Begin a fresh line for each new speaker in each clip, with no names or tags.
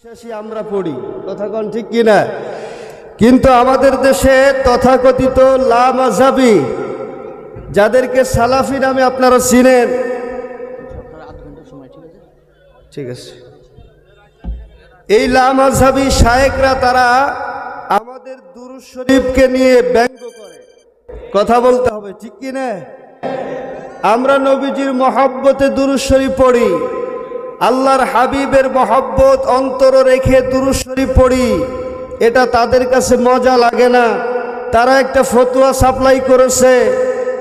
বিশ্বাসী আমরা পড়ি, কথা কোন ঠিক কিনা? কিন্তু আমাদের দেশে তথাকথিত লা মাযহাবী যাদেরকে সালাফি নামে আপনারা চিনেন, ঠিক আছে, এই লা মাযহাবী শায়েখরা তারা আমাদের দুরূদ শরীফকে নিয়ে ব্যঙ্গ করে। কথা বলতে হবে, ঠিক কিনা? আমরা নবীজির মহব্বতে দুরূদ শরীফ পড়ি, আল্লাহর হাবিবের মহব্বত অন্তরে রেখে দুরূদ শরীফ পড়ি। এটা তাদের কাছে মজা লাগে না। তারা একটা ফতোয়া সাপ্লাই করেছে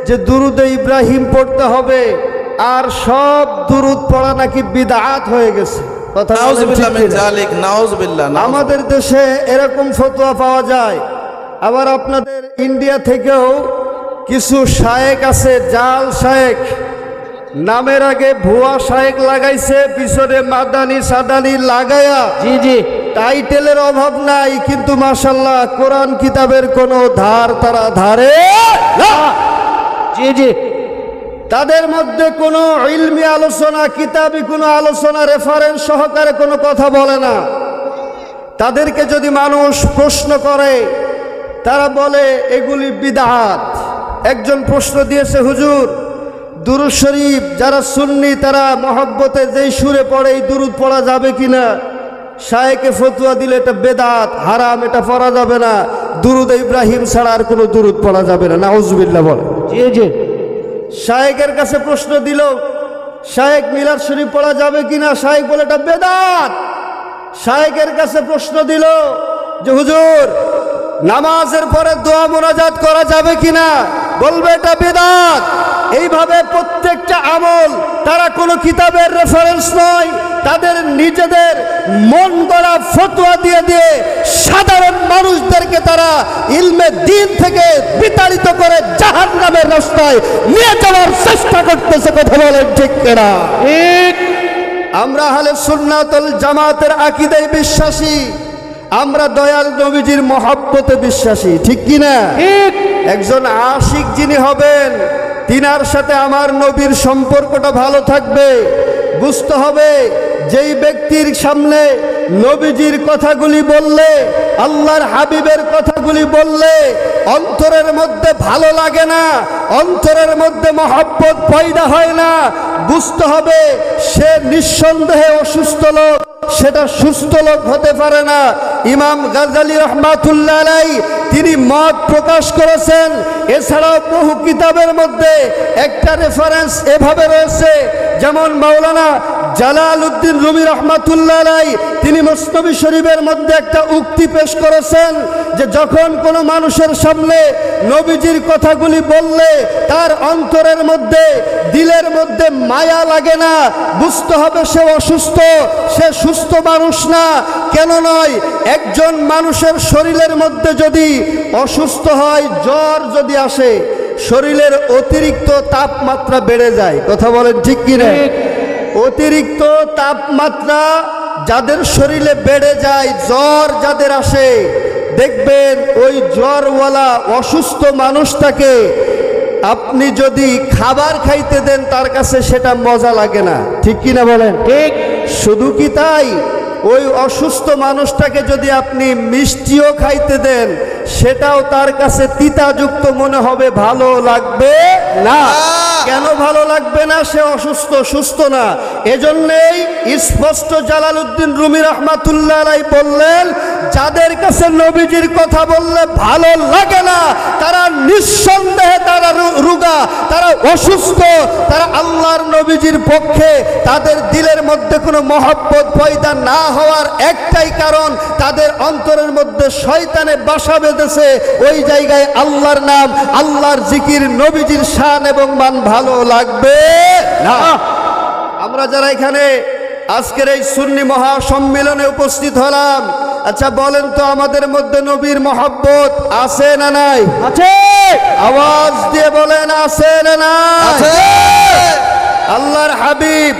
যে দুরুদে ইব্রাহিম পড়তে হবে, আর সব দুরুদ পড়া নাকি বিদআত হয়ে গেছে। আমাদের দেশে এরকম ফতোয়া পাওয়া যায়। আবার আপনাদের ইন্ডিয়া থেকেও কিছু শায়েখ আছে, জাল শায়েখ, নামের আগে ভুয়া শায়েখ লাগাইছে, পিছনে মাদানি সাদানি লাগায়া, জি জি, টাইটেলের অভাব নাই, কিন্তু মাশাআল্লাহ কোরআন কিতাবের কোনো ধার তারা ধারে না। জি জি, তাদের মধ্যে কোনো ইলমি আলোচনা, কিতাবি কোনো আলোচনা, রেফারেন্স সহকারে কোনো কথা বলে না। তাদেরকে যদি মানুষ প্রশ্ন করে, তারা বলে এগুলি বিদআত। একজন প্রশ্ন দিয়েছে, হুজুর দুরূদ শরীফ যারা সুন্নি তারা মহব্বতে যেই সুরে পড়ে এই দুরূদ পড়া যাবে কিনা? শায়েখে ফতোয়া দিলে এটা বেদাত, হারাম, এটা পড়া যাবে না। দুরুদে ইব্রাহিম ছাড়া আর কোনো দুরূদ পড়া যাবে না। নাউজুবিল্লাহ বলে। জি জি, শায়েখের কাছে প্রশ্ন দিল, শায়েখ মিলাদ শরীফ পড়া যাবে কিনা? শায়েখ বলে এটা বেদাত। শায়েখের কাছে প্রশ্ন দিল যে হুজুর নামাজের পরে দোয়া মোনাজাত করা যাবে কিনা? বলবে এটা বেদাত। এইভাবে প্রত্যেকটা আমল, তারা কোনো কিতাবের রেফারেন্স নয়, তাদের নিজেদের মন গড়া ফতোয়া দিয়ে দিয়ে সাধারণ মানুষদেরকে তারা ইলমে দ্বীন থেকে বিতাড়িত করে জাহান্নামের রাস্তায় নিয়ে যাওয়ার চেষ্টা করতেছে। কথা বলেন ঠিক কিনা? ঠিক। আমরা আহলে সুন্নাত ওয়াল জামাতের আকীদায় বিশ্বাসী, আমরা দয়াল নবীজির মহব্বতে বিশ্বাসী, ঠিক কিনা? ঠিক। একজন আশিক যিনি হবেন, তিনার সাথে আমার নবীর সম্পর্কটা ভালো থাকবে। বুঝতে হবে যেই ব্যক্তির সামনে নবীজির কথাগুলি বললে, আল্লাহর হাবিবের কথাগুলি বললে অন্তরের মধ্যে ভালো লাগে না, অন্তরের মধ্যে মহব্বত পয়দা হয় না, বুঝতে হবে সে নিঃসন্দেহে অসুস্থ লোক, সেটা সুস্থ লোক হতে পারে না। ইমাম গাজ্জালী রাহমাতুল্লাহ আলাইহি তিনি মত প্রকাশ করেছেন। এছাড়াও বহু কিতাবের মধ্যে একটা রেফারেন্স এভাবে রয়েছে, যেমন মাওলানা জালালউদ্দিন রুমি রাহমাতুল্লাহ আলাইহি তিনি মুসনবী শরীফের মধ্যে একটা উক্তি পেশ করেছেন যে যখন কোনো মানুষের সামনে নবীজির কথাগুলি বললে তার অন্তরের মধ্যে, দিলের মধ্যে মায়া লাগে না, বুঝতে হবে সে অসুস্থ, সে সুস্থ মানুষ না। কেন নয়? একজন মানুষের শরীরের মধ্যে যদি অসুস্থ হয়, জ্বর যদি আসে, শরীরের অতিরিক্ত তাপমাত্রা বেড়ে যায়। কথা বলেন ঠিক কিনা? অতিরিক্ত তাপমাত্রা যাদের শরীরে বেড়ে যায়, জ্বর যাদের আসে, দেখবেন ওই জ্বরওয়ালা অসুস্থ মানুষটাকে আপনি যদি খাবার খাইতে দেন তার কাছে সেটা মজা লাগে না, ঠিক কিনা বলেন? ঠিক। শুধু কি তাই, ওই অসুস্থ মানুষটাকে যদি আপনি মিষ্টিও খাইতে দেন সেটাও তার কাছে তিতাযুক্ত মনে হবে, ভালো লাগবে না। কেন ভালো লাগবে না? সে অসুস্থ, সুস্থ না। এজন্যই স্পষ্ট জালালউদ্দিন রুমি রাহমাতুল্লাহ আলাইহি বললেন, যাদের কাছে নবীজির কথা বললে ভালো লাগে না তারা নিঃসন্দেহে তারা রোগা, তারা অসুস্থ, তারা আল্লাহর নবীজির পক্ষে। তাদের দিলের মধ্যে কোনো মহব্বত পয়দা না হওয়ার একটাই কারণ, তাদের অন্তরের মধ্যে শয়তানে বাসা বেঁধেছে। ওই জায়গায় আল্লাহর নাম, আল্লাহর জিকির, নবীজির শান এবং মান ভালো লাগবে না। আমরা যারা এখানে আজকের এই সুন্নি মহাসম্মেলনে উপস্থিত হলাম, আচ্ছা বলেন তো আমাদের মধ্যে নবীর মহব্বত আছে না নাই? আছে। আওয়াজ দিয়ে বলেন আছে না নাই? আছে। আল্লাহর হাবিব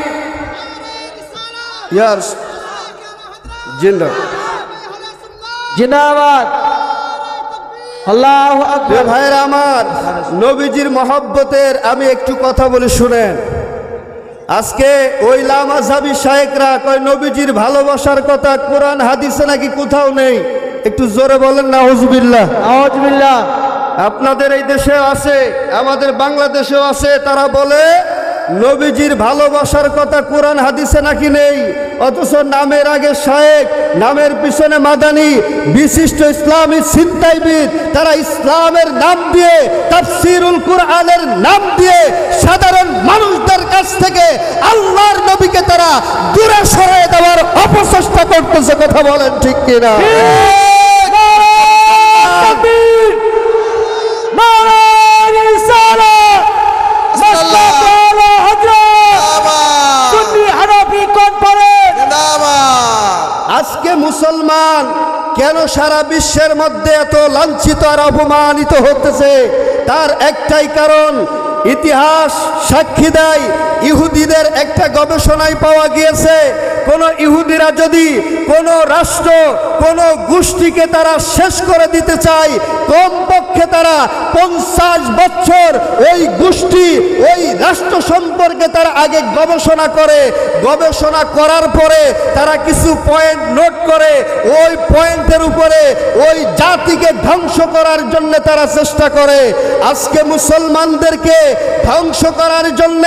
ইয়াস জিন্দাবাদ, জিন্দাবাদ, আল্লাহু আকবার। ভাইরা আমার, নবীজির মহব্বতের আমি একটু কথা বলে শুনেন। আজকে ওই লামাযহাবী শায়েখরা কয় নবীজির ভালোবাসার কথা কোরআন হাদিসে নাকি কোথাও নেই। একটু জোরে বলেন নাউজুবিল্লাহ।
আউযুবিল্লাহ।
আপনাদের এই দেশেও আছে, আমাদের বাংলাদেশেও আছে, তারা বলে নবীজির ভালোবাসার কথা কোরআন হাদিসে নাকি নেই, অথচ নামের আগে শায়েখ, নামের পিছনে মাদানি, বিশিষ্ট ইসলামী চিন্তাবিদ, তারা ইসলামের নাম দিয়ে, তাফসীরুল কুরআনের নাম দিয়ে সাধারণ মানুষদের কাছ থেকে আল্লাহর নবীকে তারা দূরে সরিয়ে দেওয়ার অপচেষ্টা করতেছে। কথা বলেন ঠিক কিনা? আজকে মুসলমান কেন সারা বিশ্বের মধ্যে এত লাঞ্ছিত আর অপমানিত হতেছে, তার একটাই কারণ, ইতিহাস সাক্ষী দেয়। ইহুদিদের একটা গবেষণায় পাওয়া গিয়েছে, কোন ইহুদিরা যদি কোন রাষ্ট্র, কোন গোষ্ঠীকে তারা শেষ করে দিতে চায়, কমপক্ষে তারা 50 বছর ওই গোষ্ঠী, ওই রাষ্ট্র সম্পর্কে তারা আগে গবেষণা করে, গবেষণা করার পরে তারা কিছু পয়েন্ট নোট করে, ওই পয়েন্টের উপরে ওই জাতিকে ধ্বংস করার জন্য তারা চেষ্টা করে। আজকে মুসলমানদেরকে ধ্বংস করার জন্য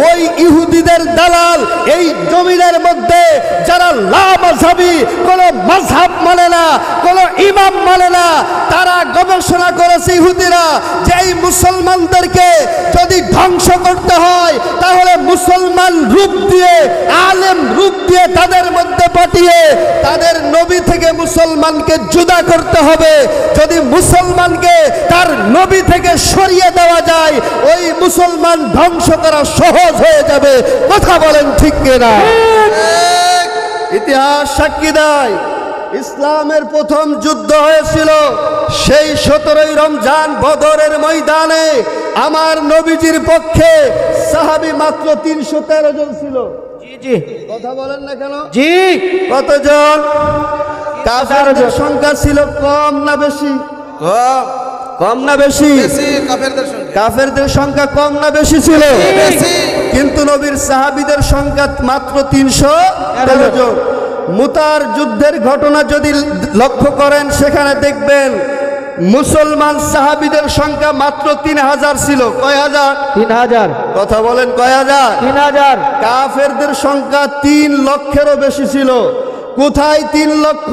ওই ইহুদিদের দালাল এই জমিনের মধ্যে যারা লামাযহাবী, কোন মাযহাব মানে না, কোন ইমাম মানে না, তারা গবেষণা করেছে ইহুদিরা যে এই মুসলমানদেরকে যদি ধ্বংস করতে হয় তাহলে মুসলমান রূপ দিয়ে, আলেম রূপ দিয়ে তাদের মধ্যে পাঠিয়ে তাদের নবী থেকে মুসলমানকে জুদা করতে হবে। যদি মুসলমানকে তার নবী থেকে সরিয়ে দেওয়া যায়, ওই মুসলমান ধ্বংস করা সহজ হয়ে যাবে। কথা বলেন ঠিক কিনা? ইতিহাস সাক্ষী দেয়, ইসলামের প্রথম যুদ্ধ হয়েছিল সেই 17ই রমজান বদরের ময়দানে। আমার নবীজির পক্ষে সাহাবী মাত্র 313 জন ছিল।
জি জি,
কথা বলেন না কেন?
জি।
কতজন? কাফেরদের সংখ্যা ছিল কম না বেশি?
কম।
কম না বেশি?
বেশি কাফেরদের সংখ্যা।
কাফেরদের সংখ্যা কম না বেশি ছিল?
বেশি।
কিন্তু নবীর সাহাবীদের সংখ্যা মাত্র 313 জন। মুতার যুদ্ধের ঘটনা যদি লক্ষ্য করেন, সেখানে দেখবেন মুসলমান সাহাবীদের সংখ্যা মাত্র 3000 ছিল। কয় হাজার?
3000।
কথা বলেন কয় হাজার?
3000।
কাফেরদের সংখ্যা 3 লক্ষেরও বেশি ছিল। কোথায় 3 লক্ষ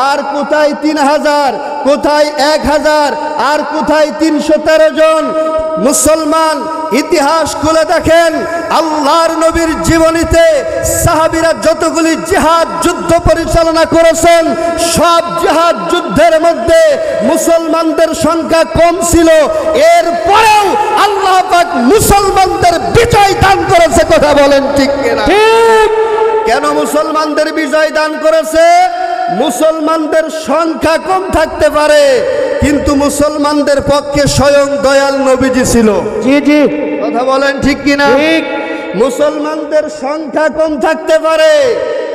আর কোথায় 3000, কোথায় 1000 আর কোথায় 313 জন মুসলমান? ইতিহাস খুলে দেখেন, আল্লাহর নবীর জীবনীতে সাহাবীরা যতগুলি জিহাদ যুদ্ধ পরিচালনা করেছেন, সব জিহাদ যুদ্ধের মধ্যে মুসলমানদের সংখ্যা কম ছিল। এরপরেও আল্লাহ পাক মুসলমানদের বিজয় দান করেছে। কথা বলেন ঠিক কিনা?
ঠিক।
কেন মুসলমানদের বিজয় দান করেছে? মুসলমানদের সংখ্যা কম থাকতে পারে, কিন্তু মুসলমানদের পক্ষে স্বয়ং দয়াল নবীজি ছিল।
জি জি,
কথা বলেন ঠিক কিনা?
ঠিক।
মুসলমানদের সংখ্যা কম থাকতে পারে,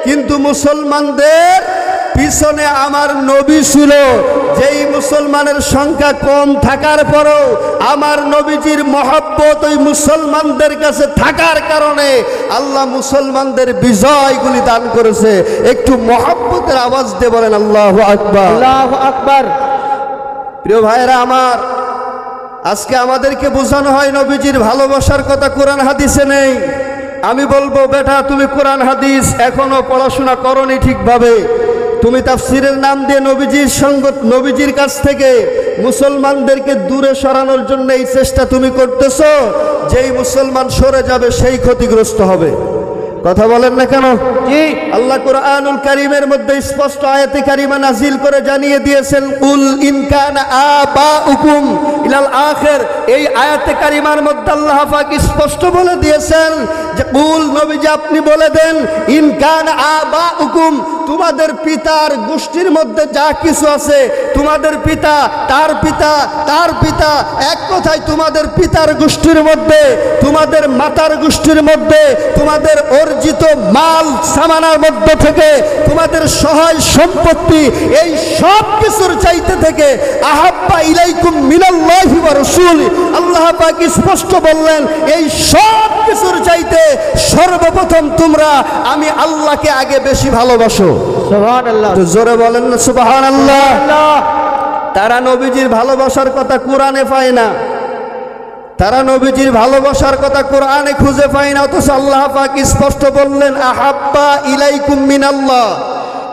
কিন্তু মুসলমানদের পিছনে আমার নবী ছিল। যেই মুসলমানের সংখ্যা কম থাকার পরও আমার নবীজির মহব্বত ওই মুসলমানদের কাছে থাকার কারণে আল্লাহ মুসলমানদের বিজয়গুলি দান করেছে। একটু মহব্বতের আওয়াজ দিয়ে বলেন আল্লাহু আকবার।
আল্লাহু আকবার।
প্রিয় ভাইরা আমার, আজকে আমাদেরকে বোঝানো হয় নবীজির ভালোবাসার কথা কোরআন হাদিসে নেই। আমি বলবো, বেটা তুমি কোরআন হাদিস এখনো পড়াশোনা করনি ঠিকভাবে। তুমি তাফসীরের নাম দিয়ে নবীজির কাছ থেকে মুসলমানদেরকে দূরে সরানোর জন্য এই চেষ্টা তুমি করতেছো। যেই মুসলমান সরে যাবে সেই ক্ষতিগ্রস্ত হবে। কথা বলেন না কেন?
জি।
আল্লাহ কুরআনুল কারীমের মধ্যে স্পষ্ট আয়াতে কারিমা নাজিল করে জানিয়ে দিয়েছেন, কুল ইন কানা আবাউকুম ইলাল আখির। এই আয়াতে কারিমার মধ্যে আল্লাহ পাক স্পষ্ট বলে দিয়েছেন যে কুল, নবীজি আপনি বলে দেন, ইন কানা আবাউকুম, তোমাদের পিতার গোষ্ঠীর মধ্যে যা কিছু আছে, তোমাদের পিতা, তার পিতা, তার পিতা, এক কথায় তোমাদের পিতার গোষ্ঠীর মধ্যে, তোমাদের মাতার গোষ্ঠীর মধ্যে, তোমাদের অর্জিত মাল সামানার মধ্যে থেকে, তোমাদের সহায় সম্পত্তি, এই সব কিছুর চাইতে থেকে আহাব্বা ইলাইকুম মিনাল্লাহি ওয়া রাসূলি, আল্লাহ পাক স্পষ্ট বললেন এই সব কিছুর চাইতে সর্বপ্রথম তোমরা আমি আল্লাহকে আগে বেশি ভালোবাসো।
সুবহানাল্লাহ।
তো জোরে বলেন না সুবহানাল্লাহ।
আল্লাহ।
তারা নবীজির ভালোবাসার কথা কোরআনে পায় না, তারা নবীজির ভালোবাসার কথা কোরআনে খুঁজে পায় না, অথচ আল্লাহ পাক স্পষ্ট বললেন আহাব্বা ইলাইকুম মিনাল্লাহ,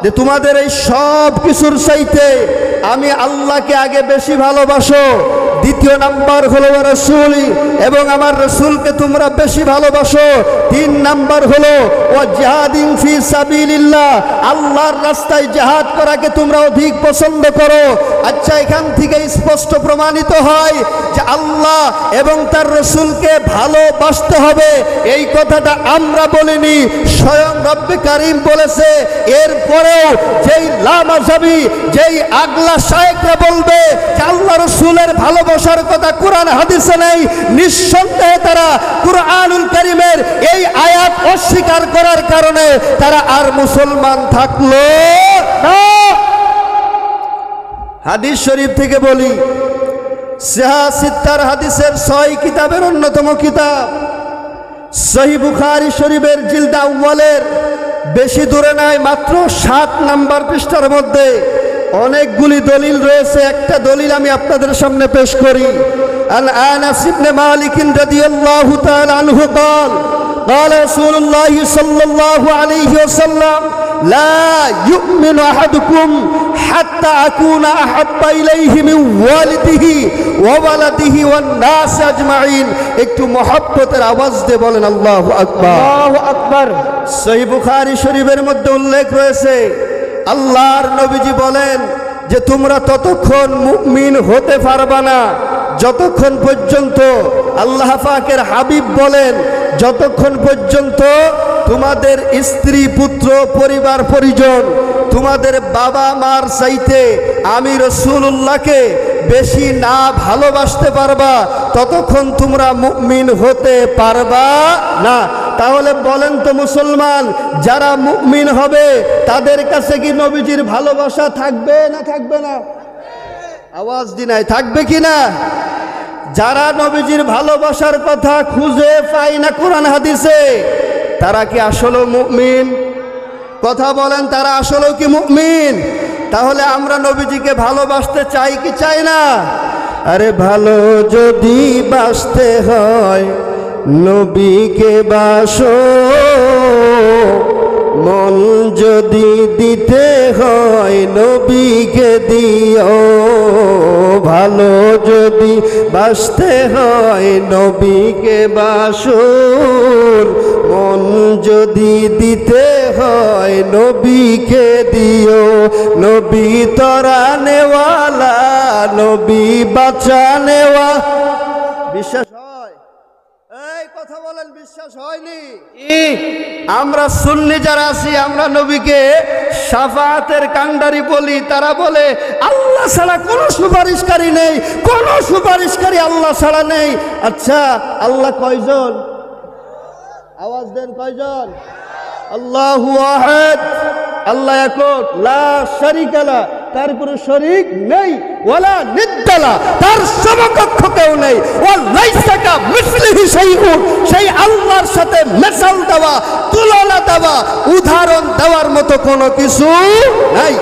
যে তোমাদের এই সব কিছুর চাইতে আমি আল্লাহকে আগে বেশি ভালোবাসো। দ্বিতীয় নাম্বার হলো রাসূল, এবং আমার রাসূলকে তোমরা বেশি ভালোবাসো। তিন নাম্বার হলো ও জিহাদিন ফি সাবিলিল্লাহ, আল্লাহর রাস্তায় জিহাদ করাকে তোমরা অধিক পছন্দ করো। আচ্ছা, এখান থেকে স্পষ্ট প্রমাণিত হয় যে আল্লাহ এবং তার রাসূলকে ভালোবাসতে হবে, এই কথাটা আমরা বলিনি, স্বয়ং রব্বে কারীম বলেছে। এরপরেও যেই লামাযাবি, যেই আগলা শায়েখরা বলবে যে আল্লাহ রাসূলের ভালোবাসার কথা কোরআন হাদিসে নেই, নিঃসন্দেহে তারা কুরআনুল কারীমের এই আয়াত অস্বীকার করার কারণে তারা আর মুসলমান থাকলো না। হাদিস শরীফ থেকে বলি, সিত্তার হাদিসের 6 কিতাবের অন্যতম কিতাব সহিহ বুখারী শরীফের জিলদ আউয়ালের বেশি দূরে নাই, মাত্র 7 নাম্বার পৃষ্ঠার মধ্যে অনেকগুলি দলিল রয়েছে। একটা দলিল আমি আপনাদের সামনে পেশ করি। আন আনাস ইবনে মালিক রাদিয়াল্লাহু তাআলা আনহু قال قال رسول الله صلى الله عليه وسلم لا يؤمن أحدكم حتى أكون أحب إليه من والده وولده والناس أجمعين। একটু মহব্বতের আওয়াজ দিয়ে বলেন আল্লাহু আকবার।
আল্লাহু আকবার।
সহিহ বুখারী শরীফের মধ্যে উল্লেখ রয়েছে, আল্লাহর নবীজি বলেন যে তোমরা ততক্ষণ মুমিন হতে পারবা না যতক্ষণ পর্যন্ত, আল্লাহ পাকের হাবিব বলেন, যতক্ষণ পর্যন্ত তোমাদের স্ত্রী পুত্র পরিবার পরিজন, তোমাদের বাবা মার চাইতে আমি রাসূলুল্লাহকে বেশি না ভালোবাসতে পারবা, ততক্ষণ তোমরা মুমিন হতে পারবা না। তাহলে বলেন তো মুসলমান, যারা মুমিন হবে তাদের কাছে কি নবীজির ভালোবাসা থাকবে না থাকবে না? আওয়াজ দিনাই, থাকবে কি না? যারা নবীজির ভালোবাসার কথা খুঁজে পায় না কোরআন হাদিসে, তারা কি আসলে মুমিন? কথা বলেন, তারা আসলেও কি মুমিন? তাহলে আমরা নবীজিকে ভালোবাসতে চাই কি চাই না? আরে ভালো যদি বাসতে হয় নবীকে বাসো, মন যদি দিতে হয় নবীকে দিও, ভালো যদি বাসতে হয় নবীকে বাসো, মন যদি দিতে হয় নবীকে দিও। নবী তরানেওয়ালা, নবী বাঁচানেওয়া। বিশ্বাস হয়? এই কথা বলেন, বিশ্বাস হয়নি? আমরা সুন্নি যারা আছি, আমরা নবীকে শাফাআতের কান্ডারি বলি। তারা বলে আল্লাহ ছাড়া কোনো সুপারিশকারী নেই, কোনো সুপারিশকারী আল্লাহ ছাড়া নেই। আচ্ছা, আল্লাহ কয়জন? আওয়াজ দেন, কয়জন? আল্লাহু আহাদ, আল্লাহ একক, লা শারীকা লা, তার কোনো শরীক নেই, ওয়ালা নিদ্দালা, তার সমকক্ষ কেউ নেই, ওয়া লাইসা কামিসলিহি শাইউন, সেই আল্লাহর সাথে মেসাল দেওয়া, তুলনা দেওয়া, উদাহরণ দেওয়ার মতো কোনো কিছু নাই।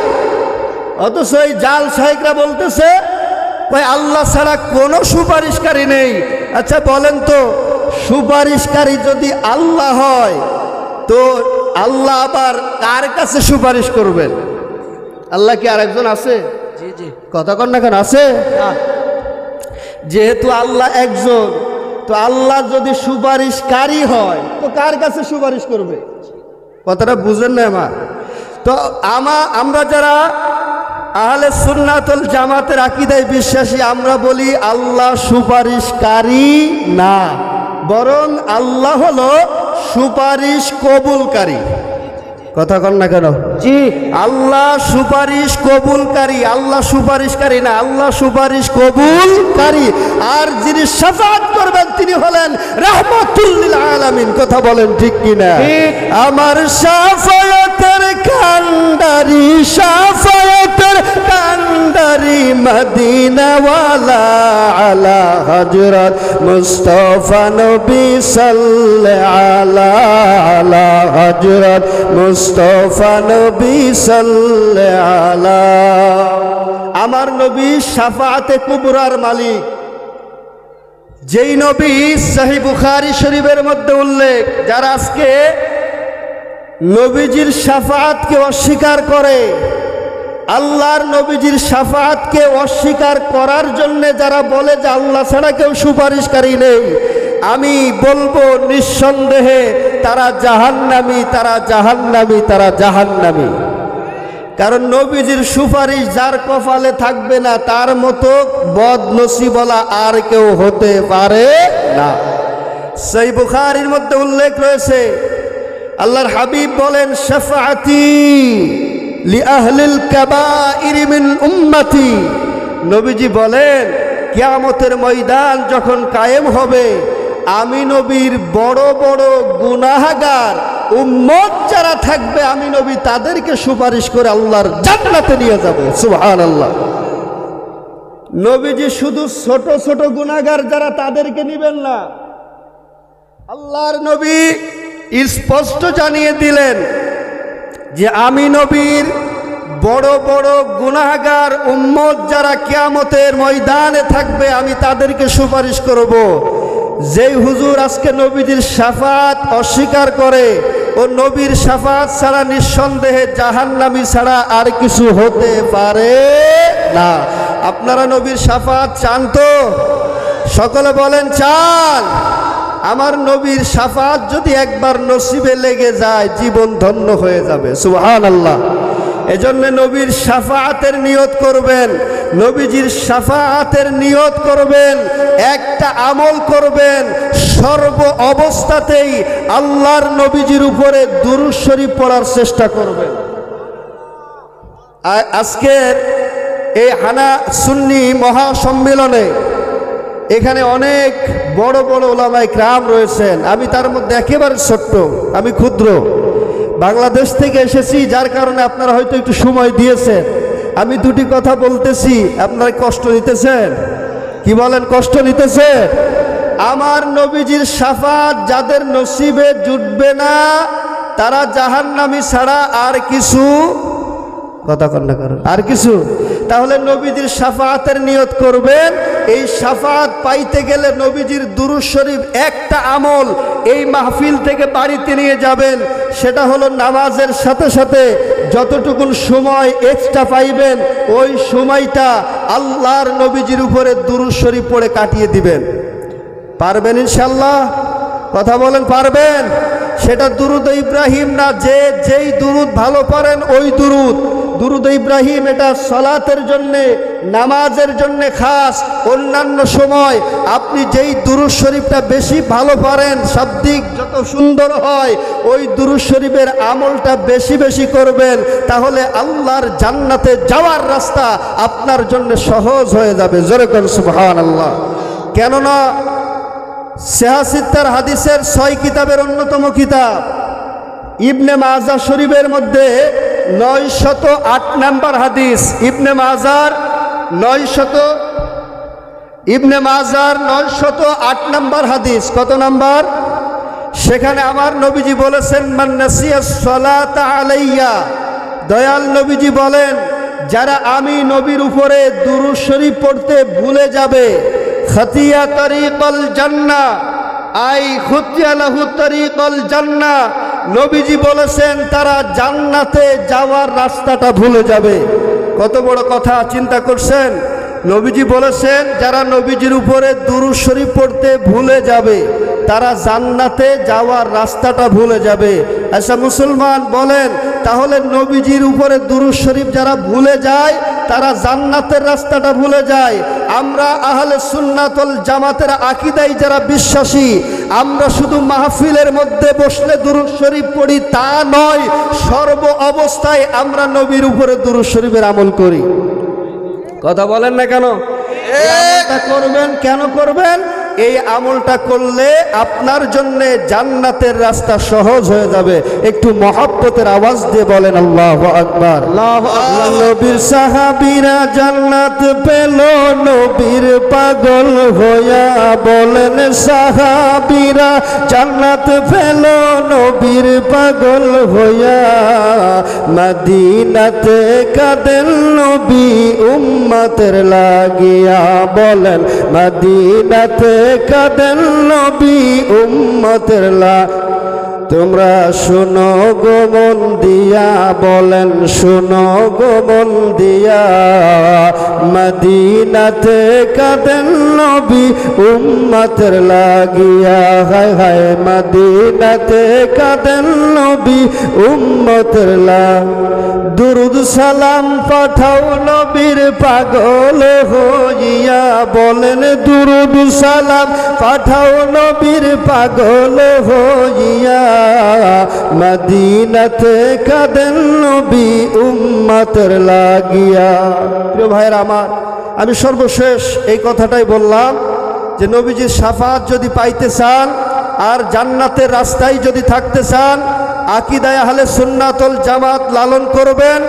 অথচ এই জাল শাইখরা বলতেছে ভাই আল্লাহ ছাড়া কোনো সুপারিশকারী নেই। আচ্ছা বলেন তো, সুপারিশকারী যদি আল্লাহ হয় তো আল্লাহ আবার কার কাছে সুপারিশ করবেন? আল্লাহ কি আরেকজন আছে?
জি জি।
কথা কন না কেন, আছে? যেহেতু আল্লাহ একজন, তো আল্লাহ যদি সুপারিশকারী হয় তো কার কাছে সুপারিশ করবে? কথাটা বুঝেন না আমার? তো আমরা যারা আহলে সুন্নাত ওয়াল জামাতের আকীদায় বিশ্বাসী, আমরা বলি আল্লাহ সুপারিশকারী না, বরং আল্লাহ হলো সুপারিশ কবুলকারী। কথা কন না কেন?
জি।
আল্লাহ সুপারিশ কবুলকারী, আল্লাহ সুপারিশকারী না, আল্লাহ সুপারিশ কবুলকারী। আর যিনি শাফাআত করবেন তিনি হলেন রাহমাতুল লিল আলামিন। কথা বলেন ঠিক কিনা? আমার শাফাআতের কান্ডারি, শাফাআতের কান্ডারি মদিনা ওয়ালা আলা হযরত মুস্তাফা নবী সাল্লাল্লাহু আলা হযরত মুস্তাফা নবী সাল্লাল্লাহু। আমার নবী শাফাআতে কুবরার মালিক, যেই নবী সহিহ বুখারী শরীফের মধ্যে উল্লেখ, যারা আজকে নবীজির শাফাআতকে অস্বীকার করে, আল্লাহর নবীজির শাফাআতকে অস্বীকার করার জন্য যারা বলে যে আল্লাহ ছাড়া কেউ সুপারিশকারী নেই, আমি বলবো নিঃসন্দেহে তারা জাহান্নামী, তারা জাহান্নামী, তারা জাহান্নামী। কারণ নবীজির সুপারিশ যার কপালে থাকবে না তার মতো বদনসিবওয়ালা আর কেউ হতে পারে না। সহিহ বুখারীর মধ্যে উল্লেখ রয়েছে, আল্লাহর হাবিব বলেন, শাফাআতি লি আহলিল কাবাইর মিন উম্মতি। নবীজি বলেন, কিয়ামতের ময়দান যখন কায়েম হবে, আমি নবীর বড় বড় গুনাহগার উম্মত যারা থাকবে, আমি নবী তাদেরকে সুপারিশ করে আল্লাহর জান্নাতে নিয়ে যাব। সুবহানাল্লাহ। নবীজি শুধু ছোট ছোট গুনাহগার যারা তাদেরকে নেবেন না, আল্লাহর নবী স্পষ্ট জানিয়ে দিলেন যে আমি নবীর বড় বড় গুনাহগার উম্মত যারা কিয়ামতের ময়দানে থাকবে, আমি তাদেরকে সুপারিশ করব। যেই হুজুর আজকে নবীজির শাফাআত অস্বীকার করে, ও নবীর শাফাআত ছাড়া নিঃসন্দেহে জাহান্নামী ছাড়া আর কিছু হতে পারে না। আপনারা নবীর শাফাআত চান তো? সকলে বলেন চান। আমার নবীর শাফাআত যদি একবার নসিবে লেগে যায়, জীবন ধন্য হয়ে যাবে। সুবহানাল্লাহ। এজন্য নবীর শাফাআতের নিয়ত করবেন, নবীজির শাফাআতের নিয়ত করবেন, একটা আমল করবেন, সর্ব অবস্থাতেই আল্লাহর নবীজির উপরে দুরূদ শরীফ পড়ার চেষ্টা করবেন। আজকের এই হানা সুন্নি মহাসম্মেলনে এখানে অনেক বড় বড় ওলামায়ে কেরাম রয়েছেন, আমি তার মধ্যে একেবারে ছোট্ট, আমি ক্ষুদ্র, বাংলাদেশ থেকে এসেছি, যার কারণে আপনারা হয়তো একটু সময় দিয়েছেন। আমি দুটি কথা বলতেছি, আপনারা কষ্ট নিতেছেন? কি বলেন, কষ্ট নিতেছেন? আমার নবীজির শাফাআত যাদের নসিবে জুটবে না, তারা জাহান্নামী ছাড়া আর কিছু কথা কন্যা করেন, আর কিছু। তাহলে নবীজির শাফাআতের নিয়ত করবেন। এই শাফাআত পাইতে গেলে নবীজির দুরূদ শরীফ একটা আমল এই মাহফিল থেকে বাড়িতে নিয়ে যাবেন। সেটা হলো নামাজের সাথে সাথে যতটুকুন সময় এক্সট্রা পাইবেন, ওই সময়টা আল্লাহর নবীজির উপরে দুরূদ শরীফ পড়ে কাটিয়ে দিবেন। পারবেন ইনশাআল্লাহ? কথা বলেন, পারবেন? সেটা দুরুদ ইব্রাহিম না, যেই দুরুদ ভালো পারেন ওই দুরুদ। দুরুদ ইব্রাহিম এটা সালাতের জন্যে, নামাজের জন্যে খাস। অন্যান্য সময় আপনি যেই দুরুদ শরীফটা বেশি ভালো পারেন, শাব্দিক যত সুন্দর হয়, ওই দুরুদ শরীফের আমলটা বেশি বেশি করবেন। তাহলে আল্লাহর জান্নাতে যাওয়ার রাস্তা আপনার জন্য সহজ হয়ে যাবে। জোরে কোন সুবহানাল্লাহ। কেননা সিহাসিত্তার হাদিসের 6 কিতাবের অন্যতম কিতাব ইবনে মাজাহ শরীফের মধ্যে 908 নম্বর হাদিস, ইবনে মাজাহর 908 নম্বর হাদিস। কত নম্বর? সেখানে আমার নবীজি বলেছেন, মান নাসিয়াস সালাতা আলাইয়া, দয়াল নবীজি বলেন, যারা আমি নবীর উপরে দুরূদ শরীফ পড়তে ভুলে যাবে, খাতিয়া তরিকল জান্নাহ, আই খুতিয়া লাহু তরিকল জান্নাহ, নবীজি বলেছেন তারা জান্নাতে যাওয়ার রাস্তাটা ভুলে যাবে। কত বড় কথা, চিন্তা করছেন? নবীজি বলেছেন যারা নবীজির উপরে দুরূদ শরীফ পড়তে ভুলে যাবে, তারা জান্নাতে যাওয়ার রাস্তাটা ভুলে যাবে। আচ্ছা মুসলমান বলেন, তাহলে নবীজির উপরে দুরূদ শরীফ যারা ভুলে যায়, তারা জান্নাতের রাস্তাটা ভুলে যায়। আমরা আহলে সুন্নাত ওয়াল জামাতের আকীদায় যারা বিশ্বাসী, আমরা শুধু মাহফিলের মধ্যে বসলে দুরূদ শরীফ পড়ি তা নয়, সর্ব অবস্থায় আমরা নবীর উপরে দুরূদ শরীফের আমল করি। কথা বলেন না কেন? এটা করবেন, কেন করবেন? এই আমলটা করলে আপনার জন্য জান্নাতের রাস্তা সহজ হয়ে যাবে। একটু মহব্বতের আওয়াজ দিয়ে বলেন আল্লাহু আকবার।
আল্লাহু আকবার।
নবীর সাহাবীরা জান্নাত পেল নবীর পাগল হইয়া, বলেন সাহাবীরা জান্নাত পেল নবীর পাগল হইয়া, মদিনাতে কাঁদেন নবী উম্মতের লাগিয়া, বলেন মদিনাতে কাঁদেন নবী উম্মতের লাগিয়া। তোমরা শোনো গো মন দিয়া, বলেন শোনো গো মন দিয়া, মদিনাতে কাঁদেন নবী উম্মতের লাগিয়া, হায় হায় মদিনাতে কাঁদেন নবী উম্মতের লাগিয়া। দুরুদ সালাম পাঠাও নবীর পাগল হইয়া, বলেন দুরুদ সালাম পাঠাও নবীর পাগল হইয়া, মদিনাতে কাঁদেন নবী উম্মতের লাগিয়া। প্রিয় ভাইয়েরা আমার, আমি সর্বশেষ এই কথাটাই বললাম যে নবীজির শাফাত যদি পাইতে চান আর জান্নাতের রাস্তায় যদি থাকতে চান, আকীদায়ে আহলে সুন্নাত ওয়াল জামাত লালন করবেন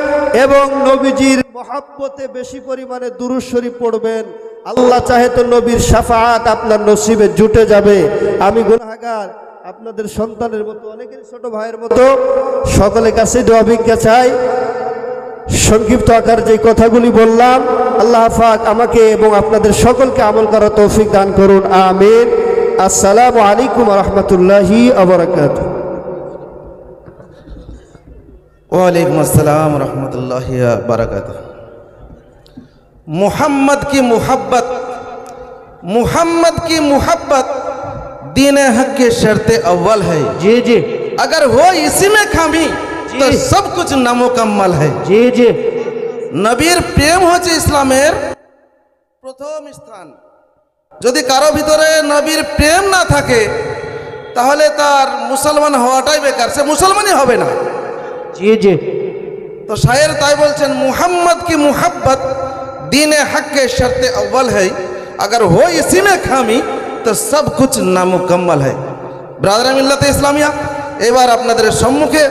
এবং নবীজির মহব্বতে বেশি পরিমাণে দুরূদ শরীফ পড়বেন। আল্লাহ চাহে তো নবীর শাফাত আপনার নসিবে জুটে যাবে। আমি গুনাহগার, আপনাদের সন্তানের মতো, অনেকের ছোট ভাইয়ের মতো সকলের কাছে দোয়া ভিক্ষা চাই। সংক্ষিপ্ত আকার যে কথাগুলি বললাম, আল্লাহ পাক আমাকে এবং আপনাদের সকলকে আমল করার তৌফিক দান করুন, আমিন। আসসালামু আলাইকুম ওয়া রাহমাতুল্লাহি ওয়া বারাকাতুহু।
वालेकुम अस्सलाम रहमतुल्लाहि व बरकातुहू। मोहम्मद की मोहब्बत दीन हक की शर्त अव्वल है।
जी जी
अगर हो इसी में खामी तो सब कुछ नामुकम्मल है।
जी जी
नबीर प्रेम होचे इस्लामेर प्रथम स्थान। যদি কারো ভিতরে নবীর প্রেম না থাকে তাহলে তার মুসলমান হওয়াটাই বেকার, সে মুসলমানই হবে না।
जी जी
तो शायर ताई बोलছেন मोहम्मद की मोहब्बत दीन हक के शर्त अव्वल है, अगर हो इसी में खामी तो सब कुछ नामुकम्मल है। ब्रादर मिल्लते इस्लामिया, এবার আপনাদের সম্মুখে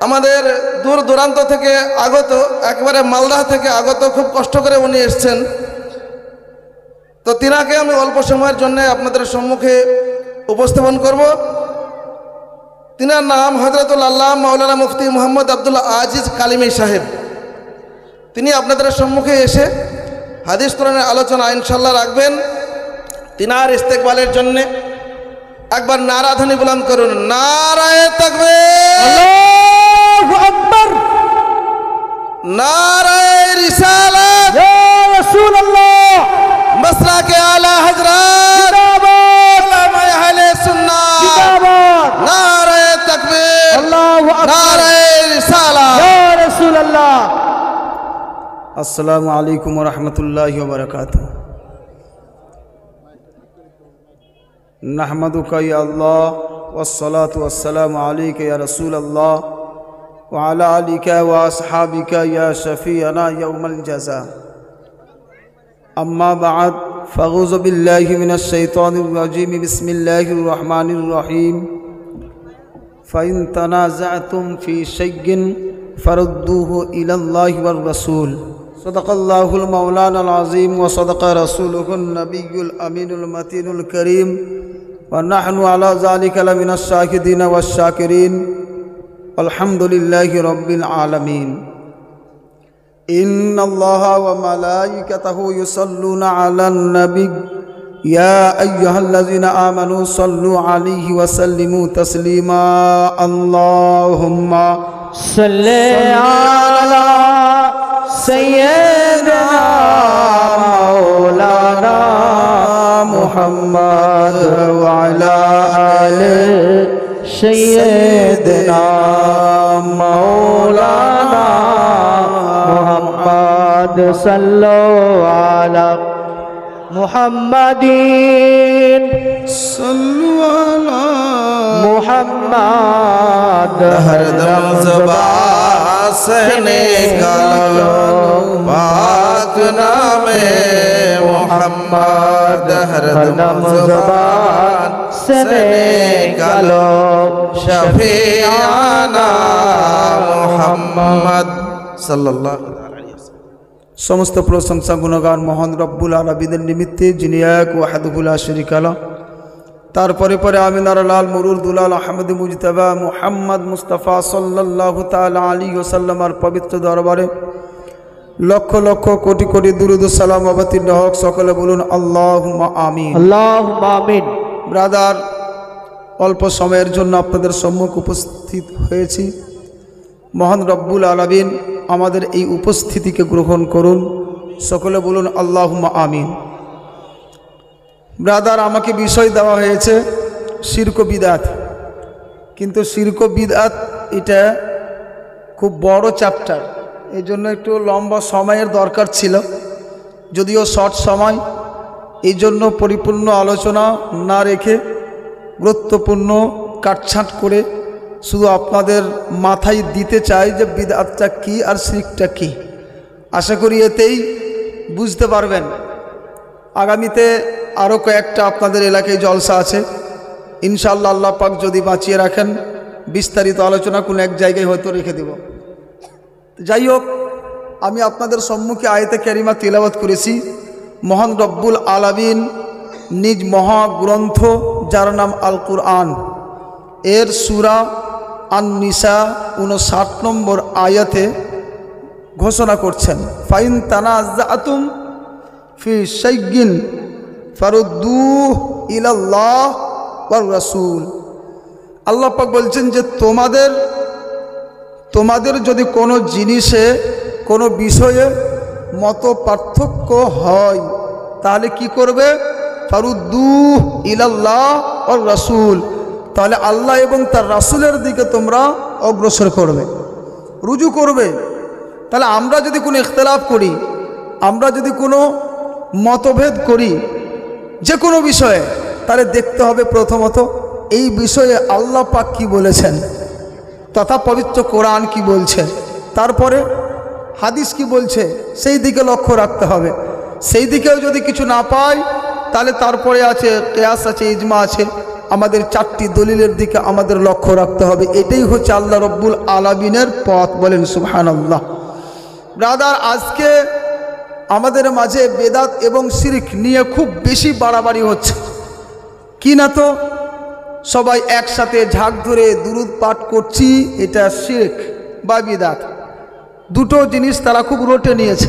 আমাদের দূর দূরান্ত থেকে আগত, একেবারে মালদা থেকে আগত, খুব কষ্ট করে উনি এসেছেন। তো তিনাকে আমি অল্প সময়ের জন্য আপনাদের সম্মুখে উপস্থাপন করব। তিনার নাম হযরতুল আল্লামা মাওলানা মুফতি মুহাম্মদ আব্দুল আজিজ কালিমি সাহেব। তিনি আপনাদের সম্মুখে এসে হাদিস কোরআনের আলোচনা ইনশাআল্লাহ রাখবেন। তিনার ইস্তেকবালের জন্য একবার নারাধ্বনি বুলন্দ করুন, নারায়ে তাকবীর,
আল্লাহু আকবার,
নারায়ে রিসালাত,
ইয়া রাসূলুল্লাহ,
মাসলাকে আলা হযরত,
জিন্দাবাদ,
উলামা আহলে সুন্নাহ,
জিন্দাবাদ,
নারায়ে তাকবীর,
আল্লাহু আকবার,
নারায়ে রিসালাত,
ইয়া রাসূলুল্লাহ।
अस्सलामु अलैकुम वरहमतुल्लाहि वबरकातुहू। नहमदुका या अल्लाह वस्सलातु वस्सलामु अलैका या रसूल अल्लाह व अला आलिका व अस्हाबिका या शफीअना यौमल जज़ा। अम्मा बाद फ़अऊज़ु बिल्लाहि मिनश शैतानिर रजीम, बिस्मिल्लाहिर रहमानिर रहीम। फ़इन तनाज़अतुम फ़ी शैइन फ़रुद्दूहु इलल्लाहि वर रसूल। सदक़ल्लाहुल मौलानाल अज़ीम व सदक़ रसूलुहुन नबियुल अमीनुल मतीनुल करीम व नहनु अला ज़ालिका लमिनश शाहिदीन वश शाकिरीन। अल्हम्दुलिल्लाहि रब्बिल आलमीन। इन्नल्लाह व मलाइकतहु युसल्लूना अलन नबी या अय्युहल्लज़ीना आमनू सल्लु अलैहि व सल्लिमू तस्लीमा। अल्लाहुम्मा
सल्ले अला सय्यिदना मौलाना मुहम्मद व अला आले सय्यिदना मौलाना मुहम्मद सल्लल्लाहु अला मुहम्मदीन
सल्लु अला
मुहम्मद
हरदम ज़बान से निकलो पाक नामे मोहम्मद हरदम ज़ुबान
से निकालो
शफीआना मोहम्मद सल्लल्लाहु अलैहि वसल्लम।
समस्त प्रशंसा गुणगान महान रब्बुल आलामीনের निमित्ते যিনি এক ওয়াহদাহু লা শারীকা লা। তারপরে পরে আমিনার লাল মুরুর দুলাল আহমদ মুজতবা মুহাম্মদ মুস্তাফা সাল্লাল্লাহু তাআলা আলাইহি ওয়াসাল্লামের পবিত্র দরবারে লক্ষ লক্ষ কোটি কোটি দুরূদ ও সালাম অবতীর্ণ হোক। সকলে বলুন আল্লাহুম্মা আমিন।
আল্লাহুম্মা আমিন।
ব্রাদার, অল্প সময়ের জন্য আপনাদের সম্মুখ উপস্থিত হয়েছি। মহান রব্বুল আলামিন আমাদের এই উপস্থিতিকে গ্রহণ করুন। সকলে বলুন আল্লাহুম্মা আমিন। ব্রাদার, আমাকে বিষয় দেওয়া হয়েছে শিরক ও বিদআত, কিন্তু শিরক ও বিদআত এটা খুব বড় চ্যাপ্টার, এই জন্য একটু লম্বা সময়ের দরকার ছিল, যদিও শর্ট সময়, এই জন্য পরিপূর্ণ আলোচনা না রেখে গুরুত্বপূর্ণ কাটছাঁট করে শুধু আপনাদের মাথায় দিতে চাই যে বিদআতটা কী আর শিরকটা কী। আশা করি এতেই বুঝতে পারবেন। আগামীতে আরও কয়েকটা আপনাদের এলাকায় জলসা আছে, ইনশাআল্লাহ আল্লাহ পাক যদি বাঁচিয়ে রাখেন বিস্তারিত আলোচনা কোনো এক জায়গায় হয়তো রেখে দেব। যাই হোক, আমি আপনাদের সম্মুখে আয়াতে কারিমা তিলাওয়াত করেছি। মহান রব্বুল আলামিন নিজ মহাগ্রন্থ যার নাম আল কুরআন এর সূরা আন-নিসা 59 নম্বর আয়াতে ঘোষণা করছেন, ফাইন তানাযাতুম ফি শাইইন ফারুদ্দুহু ইলাল্লাহ ওয়ার রাসূল। আল্লাহ পাক বলছেন যে তোমাদের যদি কোনো জিনিসে কোনো বিষয়ে মত পার্থক্য হয় তাহলে কি করবে? ফারুদ্দুহু ইলাল্লাহ ওয়ার রাসূল, তাহলে আল্লাহ এবং তার রাসূলের দিকে তোমরা অগ্রসর করবে, রুজু করবে। তাহলে আমরা যদি কোনো ইখতিলাফ করি, আমরা যদি কোনো মতভেদ করি যে কোনো বিষয়ে, তাহলে দেখতে হবে প্রথমত এই বিষয়ে আল্লাহ পাক কি বলেছেন তথা পবিত্র কোরআন কি বলছে, তারপরে হাদিস কি বলছে সেই দিকে লক্ষ্য রাখতে হবে। সেই দিকেও যদি কিছু না পাই তাহলে তারপরে আছে কিয়াস আছে, ইজমা আছে, আমাদের 4টি দলিলের দিকে আমাদের লক্ষ্য রাখতে হবে। এটাই হচ্ছে আল্লাহ রব্বুল আলামিনের পথ। বলেন সুবহানাল্লাহ। ব্রাদার, আজকে আমাদের মাঝে বেদাত এবং শিরক নিয়ে খুব বেশি বাড়াবাড়ি হচ্ছে কি না, তো সবাই একসাথে ঝাঁক ধরে দুরুদ পাঠ করছি, এটা শিরক বা বিদাত, দুটো জিনিস তারা খুব রটে নিয়েছে।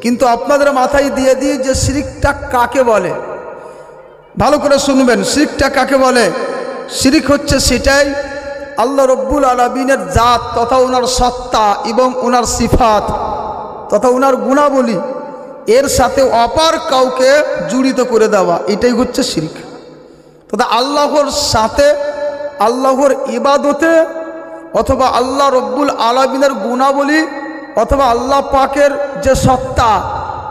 কিন্তু আপনাদের মাথায় দিয়ে দিই যে শিরকটা কাকে বলে, ভালো করে শুনবেন। শিরকটা কাকে বলে? শিরক হচ্ছে সেটাই আল্লাহ রব্বুল আলামিনের জাত তথা ওনার সত্তা এবং ওনার সিফাত তথা ওনার গুণাবলী এর সাথে অপার কাউকে জড়িত করে দেওয়া, এটাই হচ্ছে শিরক। তথা আল্লাহর সাথে, আল্লাহর ইবাদতে অথবা আল্লাহ রব্বুল আলামিনের গুণাবলী অথবা আল্লাহ পাকের যে সত্তা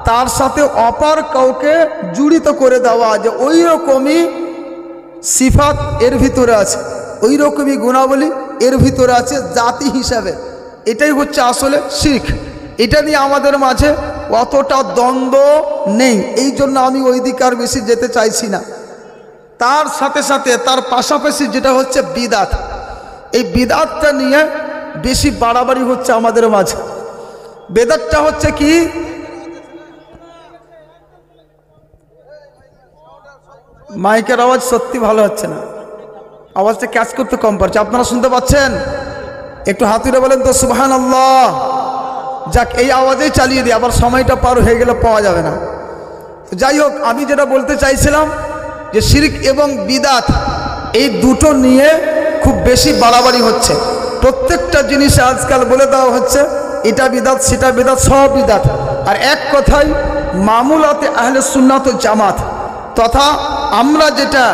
তার সাথে অপার কাউকে জড়িত করে দেওয়া, যে ওই রকমই সিফাত এর ভিতরে আছে, ওই রকমই গুণাবলী এর ভিতরে আছে জাতি হিসাবে, এটাই হচ্ছে আসলে শিরক। এটা নিয়ে আমাদের মাঝে অতটা দ্বন্দ্ব নেই, এই জন্য আমি ওই দিকে আর বেশি যেতে চাইছি না। তার সাথে সাথে তার পাশাপাশি যেটা হচ্ছে বিদাত, এই বিদাতটা নিয়ে বেশি বাড়াবাড়ি হচ্ছে আমাদের মাঝে। বেদাতটা হচ্ছে কি? মাইকের আওয়াজ সত্যি ভালো হচ্ছে না, আওয়াজটা ক্যাচ করতে কম পারছে। আপনারা শুনতে পাচ্ছেন? একটু হাতুড়ে বলেন তো সুবহানাল্লাহ। যাক, এই আওয়াজেই চালিয়ে দিই, আবার সময়টা পার হয়ে গেলে পাওয়া যাবে না। যাই হোক, আমি যেটা বলতে চাইছিলাম যে শিরক এবং বিদাত এই দুটো নিয়ে খুব বেশি বাড়াবাড়ি হচ্ছে। প্রত্যেকটা জিনিসে আজকাল বলে দেওয়া হচ্ছে এটা বিদাত, সেটা বিদাত, সব বিদাত। আর এক কথায় মামুলাতে আহলে সুন্নাত ও জামাত তথা আমরা যেটা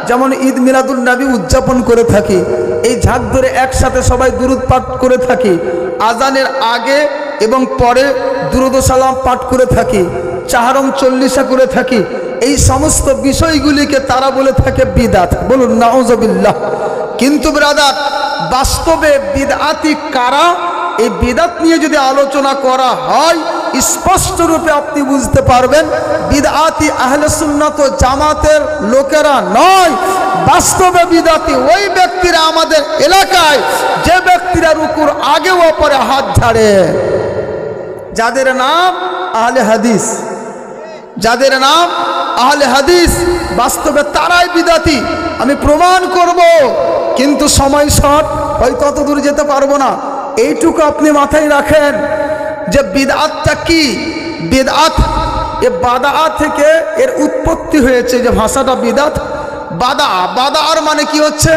যেমন ঈদ মিলাদুল নবী উদযাপন করে থাকি, এই ঝাঁক ধরে একসাথে সবাই দুরুদ পাঠ করে থাকি, আজানের আগে এবং পরে দুরুদ ও সালাম পাঠ করে থাকি, চাহারম চল্লিশা করে থাকি, এই সমস্ত বিষয়গুলিকে তারা বলে থাকে বিদাত। বলুন নাউজুবিল্লাহ। কিন্তু ব্রাদার, বাস্তবে বিদআতি কারা, এই বিদাত নিয়ে যদি আলোচনা করা হয় স্পষ্ট রূপে আপনি বুঝতে পারবেন বিদআতি আহলে সুন্নাত ও জামাতের লোকেরা নয়, বাস্তবে বিদআতি ওই ব্যক্তিরা আমাদের এলাকায় যে ব্যক্তিরা রুকুর আগে ও পরে হাত ঝাড়ে, যাদের নাম আহলে হাদিস, যাদের নাম আহলে হাদিস, বাস্তবে তারাই বিদআতি। আমি প্রমাণ করব, কিন্তু সময় শর্ট, হয়তো তত দূর যেতে পারবো না। এইটুকু আপনি মাথায় রাখেন যে বিদআতটা কি। বিদআত এ বাদা থেকে এর উৎপত্তি হয়েছে, যে ভাষাটা বিদআত। বাদার মানে কি হচ্ছে?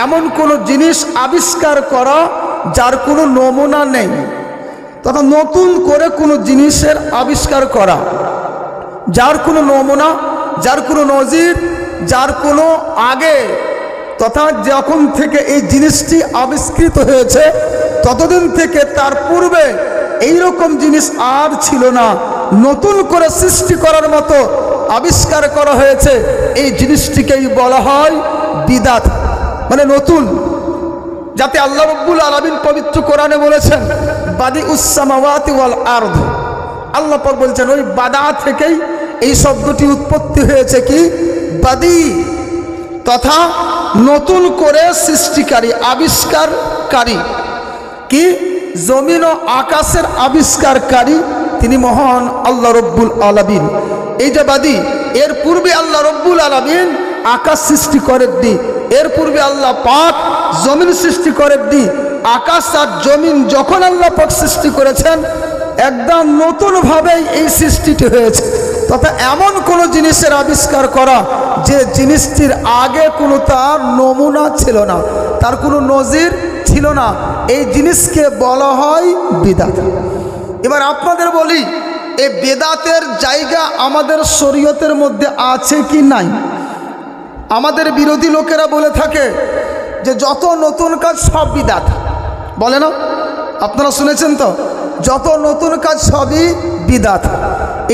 এমন কোনো জিনিস আবিষ্কার করা যার কোনো নমুনা নেই, তথা নতুন করে কোনো জিনিসের আবিষ্কার করা যার কোনো নমুনা, যার কোনো নজির, যার কোনো আগে, তথা যখন থেকে এই জিনিসটি আবিষ্কৃত হয়েছে ততদিন থেকে তার পূর্বে এই রকম জিনিস আর ছিল না, নতুন করে সৃষ্টি করার মতো আবিষ্কার করা হয়েছে। এই জিনিসটিকেই বলা হয় বিদআত, মানে নতুন। যাতে আল্লাহ রাব্বুল আলামিন পবিত্র কোরআনে বলেছেন বাদিউস সামাওয়াতি ওয়াল আরদ, আল্লাহ পাক বলছেন ওই বাদা থেকেই এই শব্দটি উৎপত্তি হয়েছে। কি? বাদি, তথা নতুন করে সৃষ্টিকারী, আবিষ্কারকারী। কি? জমিন ও আকাশের আবিষ্কারকারী তিনি মহান আল্লাহ রব্বুল আলামিন। এই যে বাদি, এর পূর্বে আল্লাহ রব্বুল আলামিন আকাশ সৃষ্টি করেননি, এর পূর্বে আল্লাহ পাক জমিন সৃষ্টি করেননি। আকাশ আর জমিন যখন আল্লাহ পাক সৃষ্টি করেছেন, একদম নতুনভাবেই এই সৃষ্টিটি হয়েছে। তথা এমন কোনো জিনিসের আবিষ্কার করা যে জিনিসটির আগে কোনো তার নমুনা ছিল না, তার কোনো নজির ছিল না, এই জিনিসকে বলা হয় বিদআত। এবার আপনাদের বলি, এই বিদআতের জায়গা আমাদের শরীয়তের মধ্যে আছে কি নাই? আমাদের বিরোধী লোকেরা বলে থাকে যে যত নতুন কাজ সব বিদআত, বলে না? আপনারা শুনেছেন তো, যত নতুন কাজ সবই বিদআত,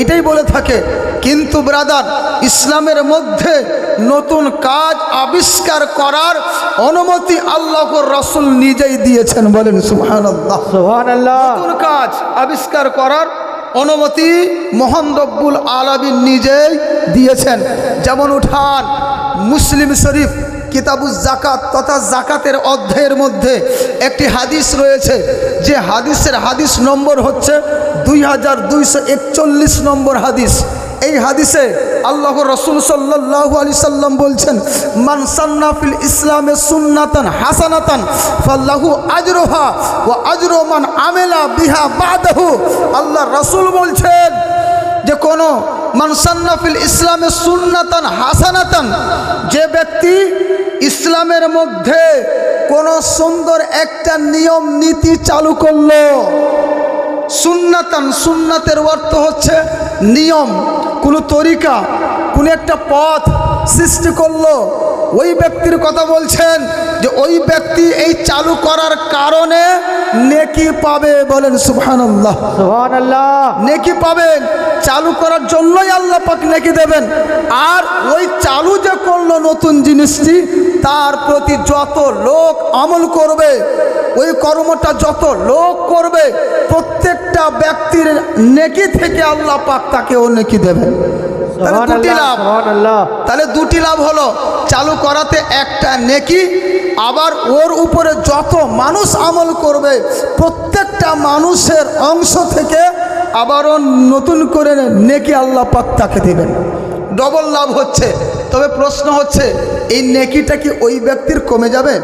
এটাই বলে থাকে। কিন্তু ব্রাদার, ইসলামের মধ্যে নতুন কাজ আবিষ্কার করার অনুমতি আল্লাহর রাসূল নিজেই দিয়েছেন, বলেন সুবহানাল্লাহ।
সুবহানাল্লাহ।
নতুন কাজ আবিষ্কার করার অনুমতি মহান রব্বুল আলামিন নিজেই দিয়েছেন। যেমন উঠান মুসলিম শরীফ কিতাবুজ জাকাত তথা জাকাতের অধ্যায়ের মধ্যে একটি হাদিস রয়েছে, যে হাদিসের হাদিস নম্বর হচ্ছে 2241 নম্বর হাদিস। এই হাদিসে আল্লাহর রাসূল সাল্লাল্লাহু আলাইহি সাল্লাম বলছেন, মান সান্না ফিল ইসলামে সুন্নাতান হাসানাতান ফাল্লাহু আজরুহা ওয়া আজরু মান আমিলা বিহা বাদাহু। আল্লাহর রাসূল বলছেন যে কোন মান সান্না ফিল ইসলামে সুন্নাতান হাসানাতান, যে ব্যক্তি ইসলামের মধ্যে কোন সুন্দর একটা নিয়ম নীতি চালু করলো। সুন্নাতান, সুন্নাতের অর্থ হচ্ছে নিয়ম, কোন তরিকা, কোন একটা পথ সৃষ্টি করলো, ওই ব্যক্তির কথা বলছেন যে ওই ব্যক্তি এই চালু করার কারণে নেকি পাবে, বলেন সুবহানাল্লাহ।
সুবহানাল্লাহ।
নেকি পাবেন, চালু করার জন্যই আল্লাহ পাক নেকি দেবেন। আর ওই চালু যে করলো নতুন জিনিসটি, তার প্রতি যত লোক আমল করবে, ওই কর্মটা যত লোক করবে, প্রত্যেকটা ব্যক্তির নেকি থেকে আল্লাহ পাক তাকেও নেকি দেবেন। তাহলে দুটি লাভ, তাহলে দুটি লাভ হলো, চালু করাতে একটা নেকি, আবার ওর উপরে যত মানুষ আমল করবে প্রত্যেকটা মানুষের অংশ থেকে আবারও নতুন করে নেকি আল্লাহ পাক তাকে দেবেন। ডবল লাভ হচ্ছে। তবে প্রশ্ন হচ্ছে, এই নেকিটা কি ওই ব্যক্তির কমে যাবে?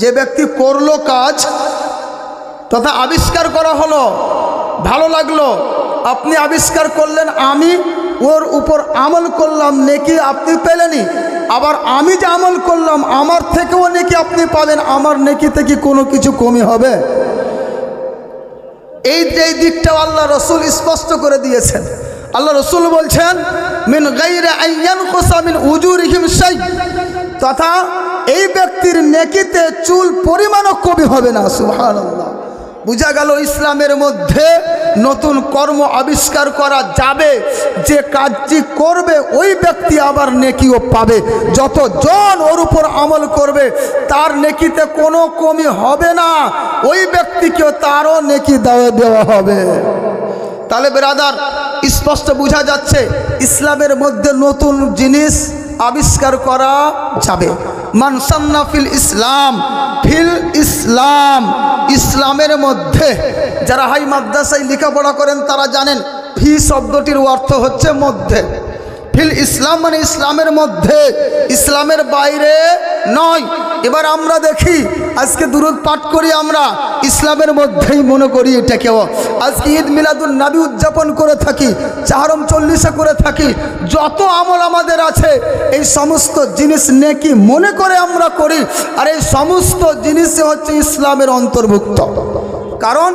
যে ব্যক্তি করলো কাজ তথা আবিষ্কার করা হলো, ভালো লাগলো, আপনি আবিষ্কার করলেন, আমি ওর উপর আমল করলাম, নেকি আপনি পেলেনই। আবার আমি যে আমল করলাম আমার থেকেও নেকি আপনি পাবেন, আমার নেকিতে কি কোনো কিছু কমই হবে? এই দিকটাও আল্লাহ রসুল স্পষ্ট করে দিয়েছেন। আল্লাহ রসুল বলছেন মিন গায়রি আইয়ানকুসা মিন উজুরিহিম শাই, তথা এই ব্যক্তির নেকিতে চুল পরিমাণও কমই হবে না। সুবহানাল্লাহ। বুঝা গেল ইসলামের মধ্যে নতুন কর্ম আবিষ্কার করা যাবে, যে কাজটি করবে ওই ব্যক্তি আবার নেকিও পাবে, যতজন ওর উপর আমল করবে তার নেকিতে কোনো কমি হবে না, ওই ব্যক্তিকেও তারও নেকি দেওয়া হবে। তাহলে বেরাদার স্পষ্ট বোঝা যাচ্ছে ইসলামের মধ্যে নতুন জিনিস আবিষ্কার করা যাবে। মান সান্না ফিল ইসলাম, ফিল ইসলাম, ইসলামের মধ্যে। যারা হাই মাদ্রাসায় লেখাপড়া করেন তারা জানেন ফি শব্দটির অর্থ হচ্ছে মধ্যে। ফিল ইসলাম মানে ইসলামের মধ্যে, ইসলামের বাইরে নয়। এবার আমরা দেখি আজকে দুরূদ পাঠ করি আমরা ইসলামের মধ্যেই মনে করি এটাকেও। আজকে ঈদ মিলাদুন নবী উদযাপন করে থাকি, চাহরম চল্লিশে করে থাকি, যত আমল আমাদের আছে এই সমস্ত জিনিস নেকি মনে করে আমরা করি। আর এই সমস্ত জিনিসে হচ্ছে ইসলামের অন্তর্ভুক্ত। কারণ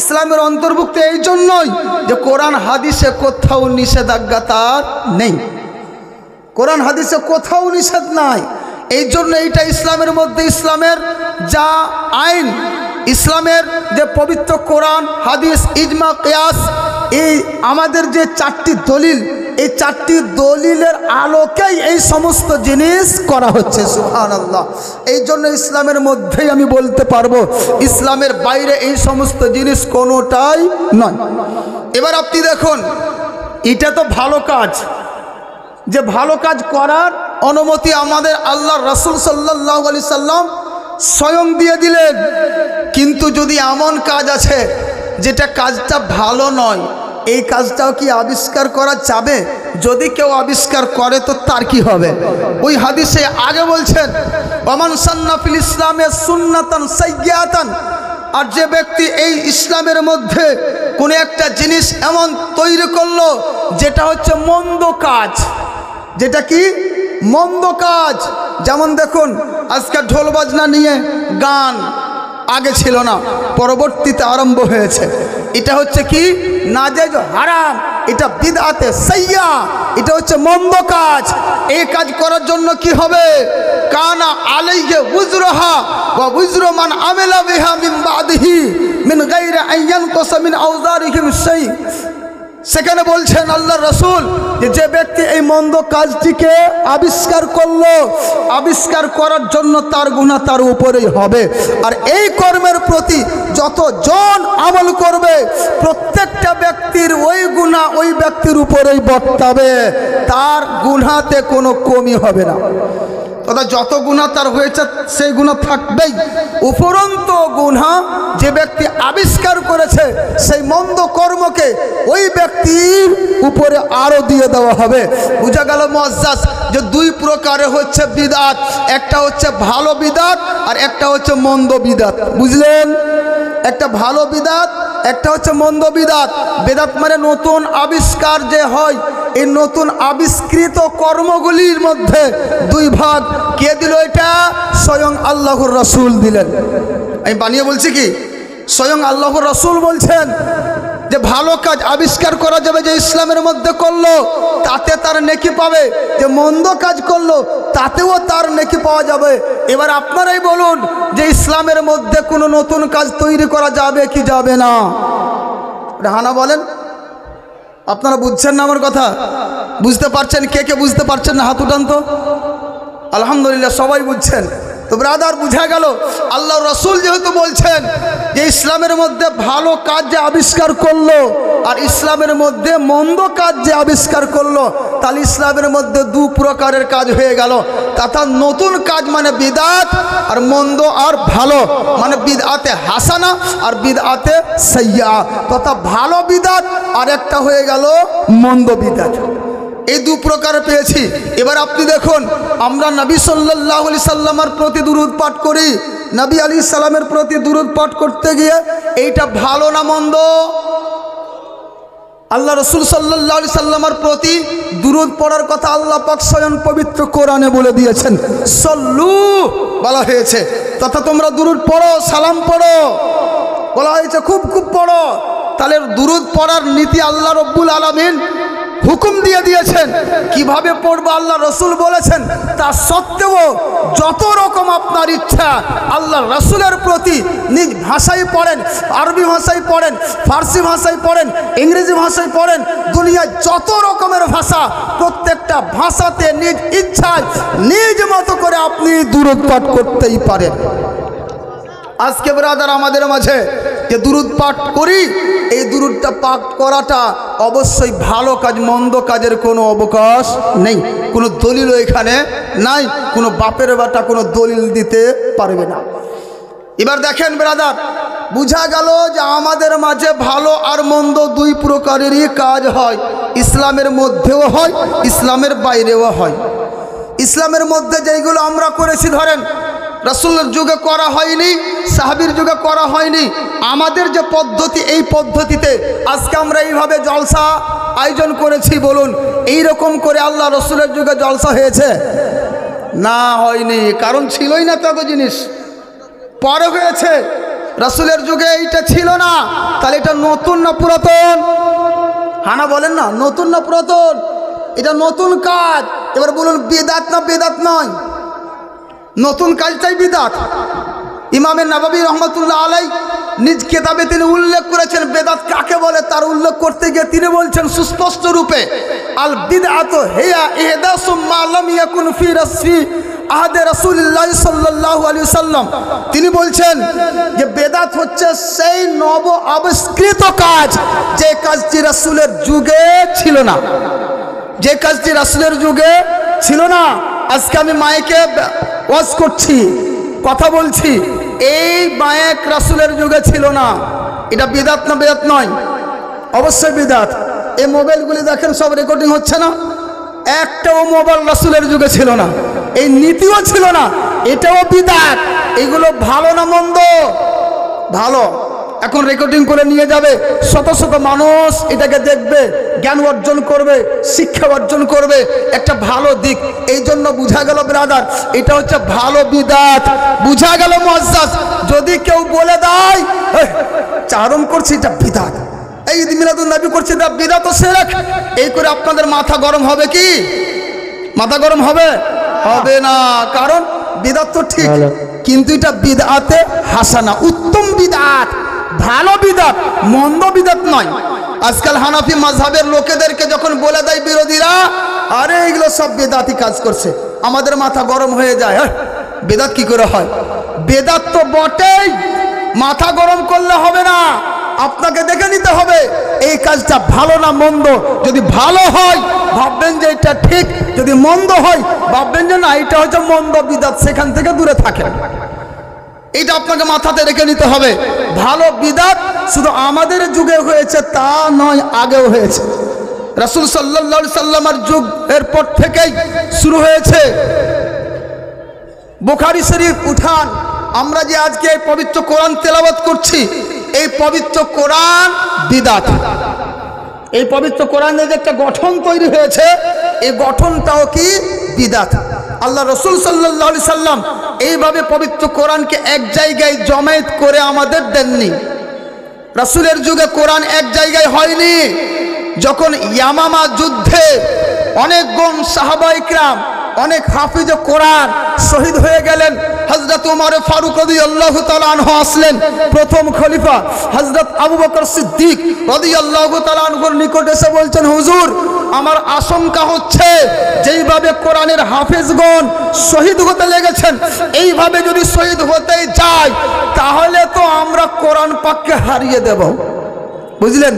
ইসলামের অন্তর্ভুক্ত এই জন্যই যে কোরআন হাদিসে কোথাও নিষেধাজ্ঞা তার নেই, কোরআন হাদিসে কোথাও নিষেধ নাই। এই জন্য এইটা ইসলামের মধ্যে, ইসলামের যা আইন, ইসলামের যে পবিত্র কোরআন হাদিস ইজমা কিয়াস, এই আমাদের যে চারটি দলিল, এই চারটি দলিলের আলোকেই এই সমস্ত জিনিস করা হচ্ছে। সুবহানাল্লাহ। এই জন্য ইসলামের মধ্যেই আমি বলতে পারবো, ইসলামের বাইরে এই সমস্ত জিনিস কোনোটাই নয়। এবার আপনি দেখুন, এটা তো ভালো কাজ, যে ভালো কাজ করার অনুমতি আমাদের আল্লাহ রাসূল সাল্লাল্লাহু আলাইহি সাল্লাম স্বয়ং দিয়ে দিলেন। কিন্তু যদি এমন কাজ আছে যেটা কাজটা ভালো নয়, এই কাজটাও কি আবিষ্কার করা যাবে? যদি কেউ আবিষ্কার করে তো তার কি হবে? ওই হাদিসে আগে বলছেন ওমান সান্না ফিল ইসলামে সুন্নাতান সাইয়্যাতান, আর যে ব্যক্তি এই ইসলামের মধ্যে কোনো একটা জিনিস এমন তৈরি করলো যেটা হচ্ছে মন্দ কাজ, যেটা কি মন্দ কাজ। যেমন দেখুন আজকে ঢোল বাজনা নিয়ে গান আগে ছিল না, পরবর্তীতে আরম্ভ হয়েছে। এটা হচ্ছে কি নাজায়েজ হারাম, এটা বিদআতে সাইয়্যা, এটা হচ্ছে মন্দ কাজ। এই কাজ করার জন্য কি হবে? কানা আলাইহি উজরুহা ওয়া উজরু মান আমিলা বিহা মিন বাদিহি মিন গায়রি আন ইয়ানকুসা মিন আওজারিহিম শাই। সেখানে বলছেন আল্লাহ রাসূল যে ব্যক্তি এই মন্দ কাজটিকে আবিষ্কার করলো, আবিষ্কার করার জন্য তার গুনাহ তার উপরেই হবে। আর এই কর্মের প্রতি যতজন আমল করবে প্রত্যেকটা ব্যক্তির ওই গুনাহ ওই ব্যক্তির উপরেই বর্তাবে, তার গুনাহতে কোনো কমি হবে না। তথা যত গুনাহ তার হয়েছে সেই গুনাহ থাকবেই, উপরন্ত গুনাহ যে ব্যক্তি আবিষ্কার করেছে সেই মন্দ কর্মকে ওই ব্যক্তির উপরে আরো দিয়ে দেওয়া হবে। বুঝা গেল মুআজ্জাজ যে দুই প্রকারে হচ্ছে বিদআত, একটা হচ্ছে ভালো বিদআত আর একটা হচ্ছে মন্দ বিদআত। বুঝলেন? একটা ভালো বিদআত, একটা হচ্ছে মন্দ বিদআত। বিদআত মানে নতুন আবিষ্কার যে হয়, এই নতুন আবিষ্কৃত কর্মগুলির মধ্যে দুই ভাগ। কে দিল এটা? স্বয়ং আল্লাহর রাসূল দিলেন। আমি বানিয়ে বলছি কি? স্বয়ং আল্লাহর রাসূল বলছেন যে ভালো কাজ আবিষ্কার করা যাবে, যে ইসলামের মধ্যে করলো তাতে তার নেকি পাবে, যে মন্দ কাজ করলো তাতেও তার নেকি পাওয়া যাবে। এবার আপনারাই বলুন যে ইসলামের মধ্যে কোনো নতুন কাজ তৈরি করা যাবে কি যাবে না? রাহানা বলেন। আপনারা বুঝছেন না আমার কথা? বুঝতে পারছেন? কে কে বুঝতে পারছেন না হাত উঠান তো। আলহামদুলিল্লাহ, সবাই বুঝছেন। তো ব্রাদার, বুঝা গেল আল্লাহ রাসূল যেহেতু বলছেন যে ইসলামের মধ্যে ভালো কাজ যে আবিষ্কার করলো আর ইসলামের মধ্যে মন্দ কাজ যে আবিষ্কার করলো, তাহলে ইসলামের মধ্যে দু প্রকারের কাজ হয়ে গেল। তথা নতুন কাজ মানে বিদআত, আর মন্দ আর ভালো মানে বিদআতে হাসানা আর বিদআতে সাইয়্যা। তথা ভালো বিদআত আর একটা হয়ে গেল মন্দ বিদআত। এই দু প্রকার পেয়েছি। এবার আপনি দেখুন, আমরা নবী সাল্লাল্লাহু আলাইহি সাল্লামের প্রতি দুরূদ পাঠ করি, নবী আলাইহিস সালামের প্রতি দুরূদ পাঠ করতে গিয়ে এইটা ভালো না মন্দ? আল্লাহ রাসূল সাল্লাল্লাহু আলাইহি সাল্লামের প্রতি দুরূদ পড়ার কথা আল্লাহ পাক স্বয়ং পবিত্র কোরআনে বলে দিয়েছেন। সল্লু বলা হয়েছে, তথা তোমরা দুরূদ পড়ো, সালাম পড়ো বলা হয়েছে, খুব খুব পড়ো। তাহলে দুরূদ পড়ার নীতি আল্লাহ রব্বুল আলামিন হুকুম দিয়ে দিয়েছেন। কিভাবে পড়বো আল্লাহ রসুল বলেছেন, তা সত্ত্বেও যত রকম আপনার ইচ্ছা আল্লাহ রসুলের প্রতি নিজ ভাষায় পড়েন, আরবি ভাষায় পড়েন, ফার্সি ভাষায় পড়েন, ইংরেজি ভাষায় পড়েন, দুনিয়ায় যত রকমের ভাষা, প্রত্যেকটা ভাষাতে নিজ ইচ্ছায় নিজ মতো করে আপনি দুরূদ পাঠ করতেই পারেন। আজকে ব্রাদার আমাদের মাঝে যে দুরুদ পাঠ করি, এই দুরুদটা পাঠ করাটা অবশ্যই ভালো কাজ, মন্দ কাজের কোনো অবকাশ নেই, কোনো দলিলও এখানে নাই, কোনো বাপের বেটা কোনো দলিল দিতে পারবে না। এবার দেখেন ব্রাদার, বুঝা গেল যে আমাদের মাঝে ভালো আর মন্দ দুই প্রকারেরই কাজ হয়, ইসলামের মধ্যেও হয়, ইসলামের বাইরেও হয়। ইসলামের মধ্যে যেইগুলো আমরা করেছি, ধরেন রাসূলের যুগে করা হয়নি, সাহাবীর যুগে করা হয়নি, আমাদের যে পদ্ধতি, এই পদ্ধতিতে আজকে আমরা এইভাবে জলসা আয়োজন করেছি, বলুন এই রকম করে আল্লাহ রসুলের যুগে জলসা হয়েছে? না, হয়নি, কারণ ছিলই না তো জিনিস, পরে হয়েছে। রাসূলের যুগে এইটা ছিল না, তাহলে এটা নতুন না পুরাতন? হানা বলেন না, নতুন না পুরাতন? এটা নতুন কাজ। এবার বলুন বিদআত না বিদআত নয়? নতুন কাজটাই বিদআত। ইমামে নববী রহমাতুল্লাহ আলাইহি নিজ কিতাবে তিনি উল্লেখ করেছেন বেদাত কাকে বলে। তার উল্লেখ করতে গিয়ে তিনি বলছেন সুস্পষ্ট রূপে, আল বিদআতু হিয়া ইহদাসু মা লাম ইয়াকুন ফি রাসূলি আহাদে রাসূলুল্লাহ সাল্লাল্লাহু আলাইহি ওয়াসাল্লাম। তিনি বলছেন যে বেদাত হচ্ছে সেই নব আবিষ্কৃত কাজ, যে কাজটি রাসূলের যুগে ছিল না, যে কাজটি রাসূলের যুগে ছিল না। আজকে আমি মাইকে ওয়াজ করছি, কথা বলছি, এই মাইক রাসূলের যুগে ছিল না। এটা বিদআত না বিদআত নয়? অবশ্যই বিদআত। এই মোবাইলগুলি দেখেন সব রেকর্ডিং হচ্ছে না, একটাও মোবাইল রাসূলের যুগে ছিল না, এই নীতিও ছিল না, এটাও বিদআত। এগুলো ভালো না মন্দ? ভালো। এখন রেকর্ডিং করে নিয়ে যাবে, শত শত মানুষ এটাকে দেখবে, জ্ঞান অর্জন করবে, শিক্ষা অর্জন করবে, একটা ভালো দিক। এই জন্য বুঝা গেল ব্রাদার, এটা হচ্ছে ভালো বিদআত। বুঝা গেল মুআজ্জাজ? যদি কেউ বলে দেয় চারণ করছি এটা বিদআত, এই ঈদ মিলাদুন নবী করছি এটা বিদআত ও শিরক, এই করে আপনাদের মাথা গরম হবে কি? মাথা গরম হবে? হবে না। কারণ বিদআত তো ঠিক, কিন্তু এটা বিদআতে হাসানা, উত্তম বিদআত, ভালো বিদআত, মন্দ বিদআত নয়। আজকাল হানাফি মাযহাবের লোকেদেরকে যখন বলে দেয় বিরোধীরা, আরে এগুলো সব বেদাতি কাজ করছে, আমাদের মাথা গরম হয়ে যায়। বেদাত কি করে হয়? বেদাত তো বটেই, মাথা গরম করলে হবে না, আপনাকে দেখে নিতে হবে এই কাজটা ভালো না মন্দ। যদি ভালো হয় ভাববেন যে এটা ঠিক, যদি মন্দ হয় ভাববেন যে না এটা হচ্ছে মন্দ, বিদআত, সেখান থেকে দূরে থাকেন। এটা আপনাকে মাথাতে রেখে নিতে হবে। ভালো বিদআত শুধু আমাদের যুগে হয়েছে তা নয়, আগেও হয়েছে। রাসূল সাল্লাল্লাহু আলাইহি সাল্লামের যুগ এর পর থেকেই শুরু হয়েছে। বুখারী শরীফ উঠান, আমরা যে আজকে এই পবিত্র কোরআন তেলাওয়াত করছি, এই পবিত্র কোরআন বিদআত। এই পবিত্র কোরআনের যে একটা গঠন তৈরি হয়েছে, এই গঠনটাও কি বিদআত। আল্লাহ রসুল সাল্লাল্লাহু আলাইহি সাল্লাম এইভাবে পবিত্র কোরআনকে এক জায়গায় জমায়েত করে আমাদের দেননি। রাসূলের যুগে কোরআন এক জায়গায় হয়নি। যখন ইয়ামামা যুদ্ধে অনেকজন সাহাবা ইকরাম, অনেক হাফিজ কোরআন শহীদ হয়ে গেলেন, হযরত ওমর ফারুক রাদিয়াল্লাহু তাআলা আনহু আসলেন, প্রথম খলিফা হযরত আবু বকর সিদ্দিক রাদিয়াল্লাহু তাআলা আনহুর নিকট এসে বলছেন, হুজুর আমার আশঙ্কা হচ্ছে যেইভাবে কোরআনের হাফেজগণ শহীদ হতে লেগেছেন, এইভাবে যদি শহীদ হতেই যায় তাহলে তো আমরা কোরআন পাককে হারিয়ে দেব। বুঝলেন?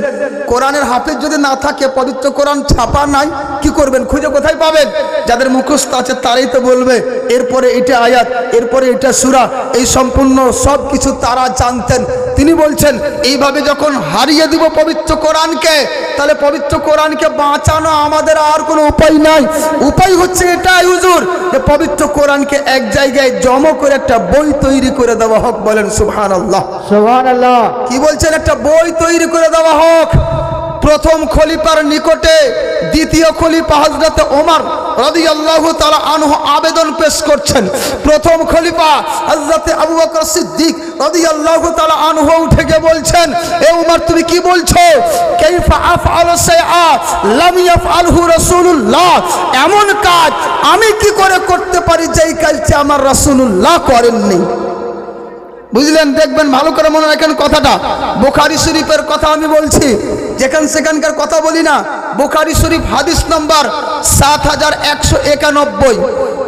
কোরআনের হাফেজ যদি না থাকে, পবিত্র কোরআন ছাপা নাই, কি করবেন? খুঁজে কোথায় পাবেন? যাদের মুখস্থ আছে তারাই তো বলবে এরপরে এটা আয়াত, এরপরে এটা সূরা, এই সম্পূর্ণ সব কিছু তারা জানতেন। তিনি বলছেন এইভাবে যখন হারিয়ে দিব পবিত্র কোরআনকে, তাহলে পবিত্র কোরআনকে বাঁচানো আমাদের আর কোনো উপায় নাই। উপায় হচ্ছে এটাই হুজুর, যে পবিত্র কোরআনকে এক জায়গায় জমা করে একটা বই তৈরি করে দেওয়া হোক। বলেন সুবহানাল্লাহ।
সুবহানাল্লাহ।
কি বলছেন? একটা বই তৈরি করে দেওয়া হোক। প্রথম খলিফার নিকটে দ্বিতীয় খলিফা হযরত ওমর রাদিয়াল্লাহু তাআলা আনহু আবেদন পেশ করছেন। প্রথম খলিফা হযরত আবু বকর সিদ্দিক রাদিয়াল্লাহু তাআলা আনহু উঠে গিয়ে বলছেন, এ ওমর তুমি কি বলছো? কাইফা আফআলু শাইআ লাম ইয়াফআলহু রাসূলুল্লাহ, এমন কাজ আমি কি করে করতে পারি যেই কাজটি আমার রাসূলুল্লাহ করেননি। বুঝলেন? দেখবেন ভালো করে মনে রাখেন কথাটা। বুখারী শরীফের কথা আমি বলছি, যেখান সেখানকার কথা বলি না। বুখারী শরীফ হাদিস নম্বর 7191,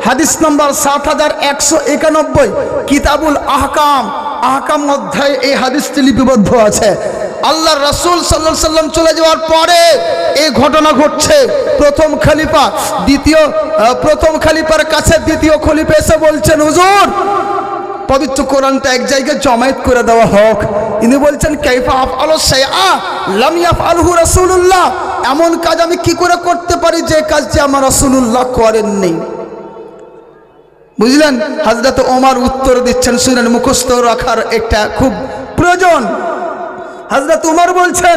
হাদিস নম্বর 7191, কিতাবুল আহকাম, আহকাম অধ্যায়ে এই হাদিসটি লিপিবদ্ধ আছে। আল্লাহর রাসূল সাল্লাল্লাহু আলাইহি সাল্লাম চলে যাওয়ার পরে এই ঘটনা ঘটছে। প্রথম খলিফার কাছে দ্বিতীয় খলিফা এসে বলছেন, হুজুর পবিত্র কোরআনটা এক জায়গায় জমায়েত করে দেওয়া হোক। ইনি বলছেন, কাইফা আফআলু শাইআ লাম ইয়াফআলহু রাসূলুল্লাহ, এমন কাজ আমি কি করে করতে পারি যে কাজটি আমার রাসূলুল্লাহ করেননি। বুঝলেন? হযরত ওমর উত্তর দিচ্ছেন, শুনেন, মুখস্থ রাখার একটা খুব প্রয়োজন। হযরত ওমর বলছেন,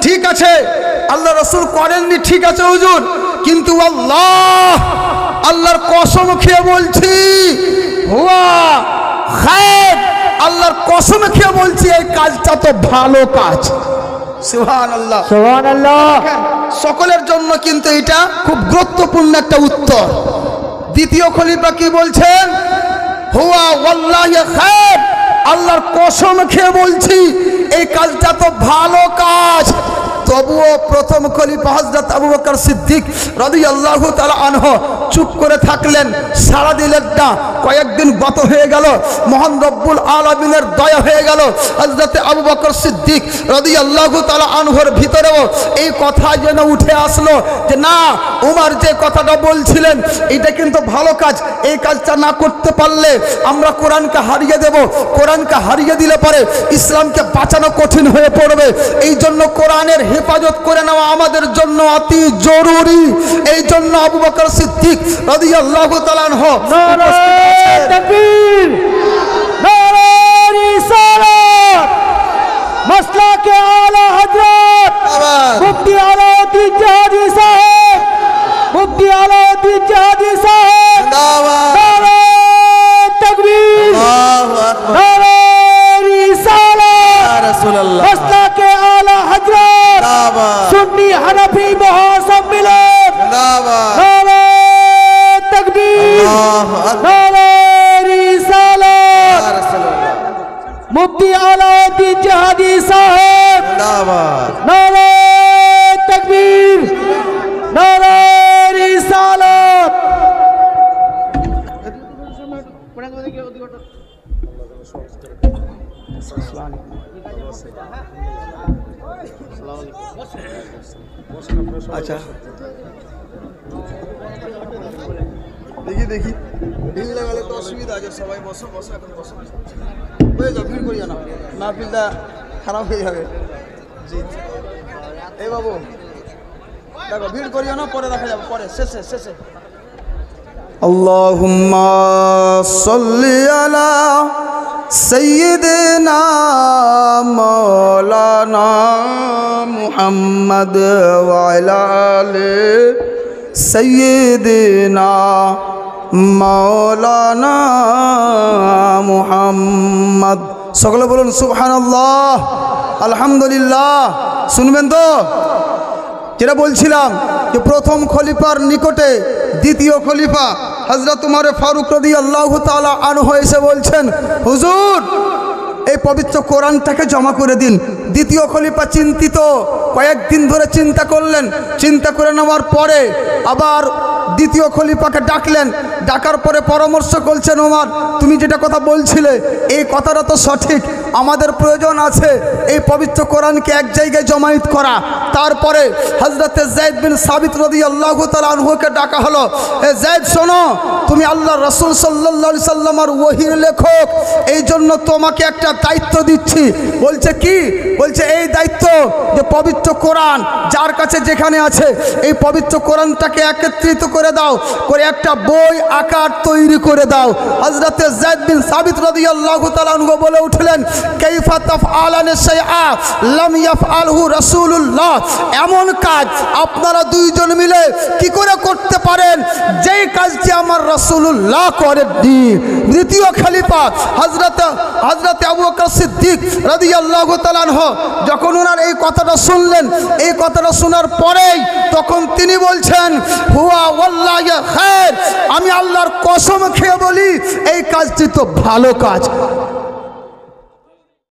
ঠিক আছে আল্লাহ রাসূল করেননি, ঠিক আছে হুজুর, কিন্তু আল্লাহর কসম খেয়ে বলছি, হুয়া খায়র, আল্লাহর কসম খেয়ে বলছি এই কাজটা তো ভালো কাজ। সুবহানাল্লাহ,
সুবহানাল্লাহ।
সকলের জন্য কিন্তু এটা খুব গুরুত্বপূর্ণ একটা উত্তর। দ্বিতীয় খলিফা কি বলছেন? হুয়া ওয়াল্লাহি খায়র, আল্লাহর কসম খেয়ে বলছি এই কাজটা তো ভালো কাজ। তবুও প্রথম খলিফা হযরত আবু বকর সিদ্দিক রাদিয়াল্লাহু তাআলা আনহু চুপ করে থাকলেন, সাড়া দিলেন না। কয়েকদিন গত হয়ে গেল, মহান রব্বুল আলামিনের দয়া হয়ে গেল, হযরত আবু বকর সিদ্দিক রাদিয়াল্লাহু তাআলা আনহুর ভিতরেও এই কথা যেন উঠে আসলো যে না, ওমর যে কথাটা বলছিলেন এটা কিন্তু ভালো কাজ, এই কাজটা না করতে পারলে আমরা কোরআনকে হারিয়ে দেব, কোরআনকে হারিয়ে দিলে পরে ইসলামকে বাঁচানো কঠিন হয়ে পড়বে। এই জন্য কোরআনের হেফাজত করে নেওয়া আমাদের জন্য অতি জরুরি। এই জন্য আবু বকর সিদ্দিক রাদিয়াল্লাহু তাআলা আনহু
নারে তাকবীর, নারে রিসালাত, মাসলাকে আলা হযরত মুফতি আলাউদ্দিন জাহাদি সাহেব, মুফতি আলাউদ্দিন জাহাদি সাহেব, নারে তাকবীর, নারে রিসালাত,
রাসূলুল্লাহ,
মাসলাকে আলা হযরত সুন্নি হানাফি মহাসম্মেলন, নারে তাকবীর, নারে রিসালাত, মুফতি আলাউদ্দিন জাহাদি সাহেব, নারে তাকবীর, নারে রিসালাত।
আচ্ছা, দেখি দেখি, ঢিল লাগালে তো অসুবিধা আছে। সবাই বসো বসো, এখন বসো, হয়ে যাও, ভিড় করিও না, মাহফিলটা খারাপ হয়ে যাবে। জি, এই বাবু দেখো, ভিড় করিও না, পরে দেখা যাবে, পরে শেষে শেষে। আল্লাহুম্মা সাল্লি আলা সাইয়্যিদিনা মাওলানা মুহাম্মদ ওয়া আলা আলি সাইয়্যিদিনা মাওলানা মুহাম্মদ। সকলে বলুন সুবহানাল্লাহ, আলহামদুলিল্লাহ। শুনবেন তো যেটা বলছিলাম যে প্রথম খলিফার নিকটে দ্বিতীয় খলিফা হযরত উমর ফারুক রাদিয়াল্লাহু তাআলা আনহু এসে বলছেন, হুজুর এই পবিত্র কোরআনটাকে জমা করে দিন। দ্বিতীয় খলিফা চিন্তিত, কয়েকদিন ধরে চিন্তা করলেন, চিন্তা করে নেওয়ার পরে আবার দ্বিতীয় খলিফাকে ডাকলেন। ডাকার পরে পরামর্শ করছেন, ওমর তুমি যেটা কথা বলছিলে এই কথাটা তো সঠিক, আমাদের প্রয়োজন আছে এই পবিত্র কোরআনকে এক জায়গায় জমায়েত করা। তারপরে হযরতে যায়েদ বিন সাবিত রাদিয়াল্লাহু তাআলা আনহুকে ডাকা হলো, এ যায়েদ শোনো, তুমি আল্লাহর রাসূল সাল্লাল্লাহু আলাইহি সাল্লামের ওহীর লেখক, এই জন্য তোমাকে একটা দায়িত্ব দিচ্ছি। বলছে কি? বলছে এই দায়িত্ব যে পবিত্র কোরআন যার কাছে যেখানে আছে এই পবিত্র কোরআনটাকে একত্রিত করে দাও, করে একটা বই আকার তৈরি করে দাও। হযরতে যায়েদ বিন সাবিত রাদিয়াল্লাহু তাআলা আনহু বলে উঠলেন, কাইফা তাফআলানা শাইআ লাম ইয়াফআলহু রাসূলুল্লাহ, এমন কাজ আপনারা দুইজন মিলে কি করে করতে পারেন যেই কাজটি আমার রাসূলুল্লাহ করেননি। দ্বিতীয় খলিফা হযরতে আবু বকর সিদ্দিক রাদিয়াল্লাহু তাআলা আনহু যখন ওনার এই কথাটা শুনলেন, এই কথাটা শোনার পরেই তখন তিনি বলছেন, হুয়া ওয়াল্লাহি খায়র, আমি আল্লাহর কসম খেয়ে বলি এই কাজটি তো ভালো কাজ।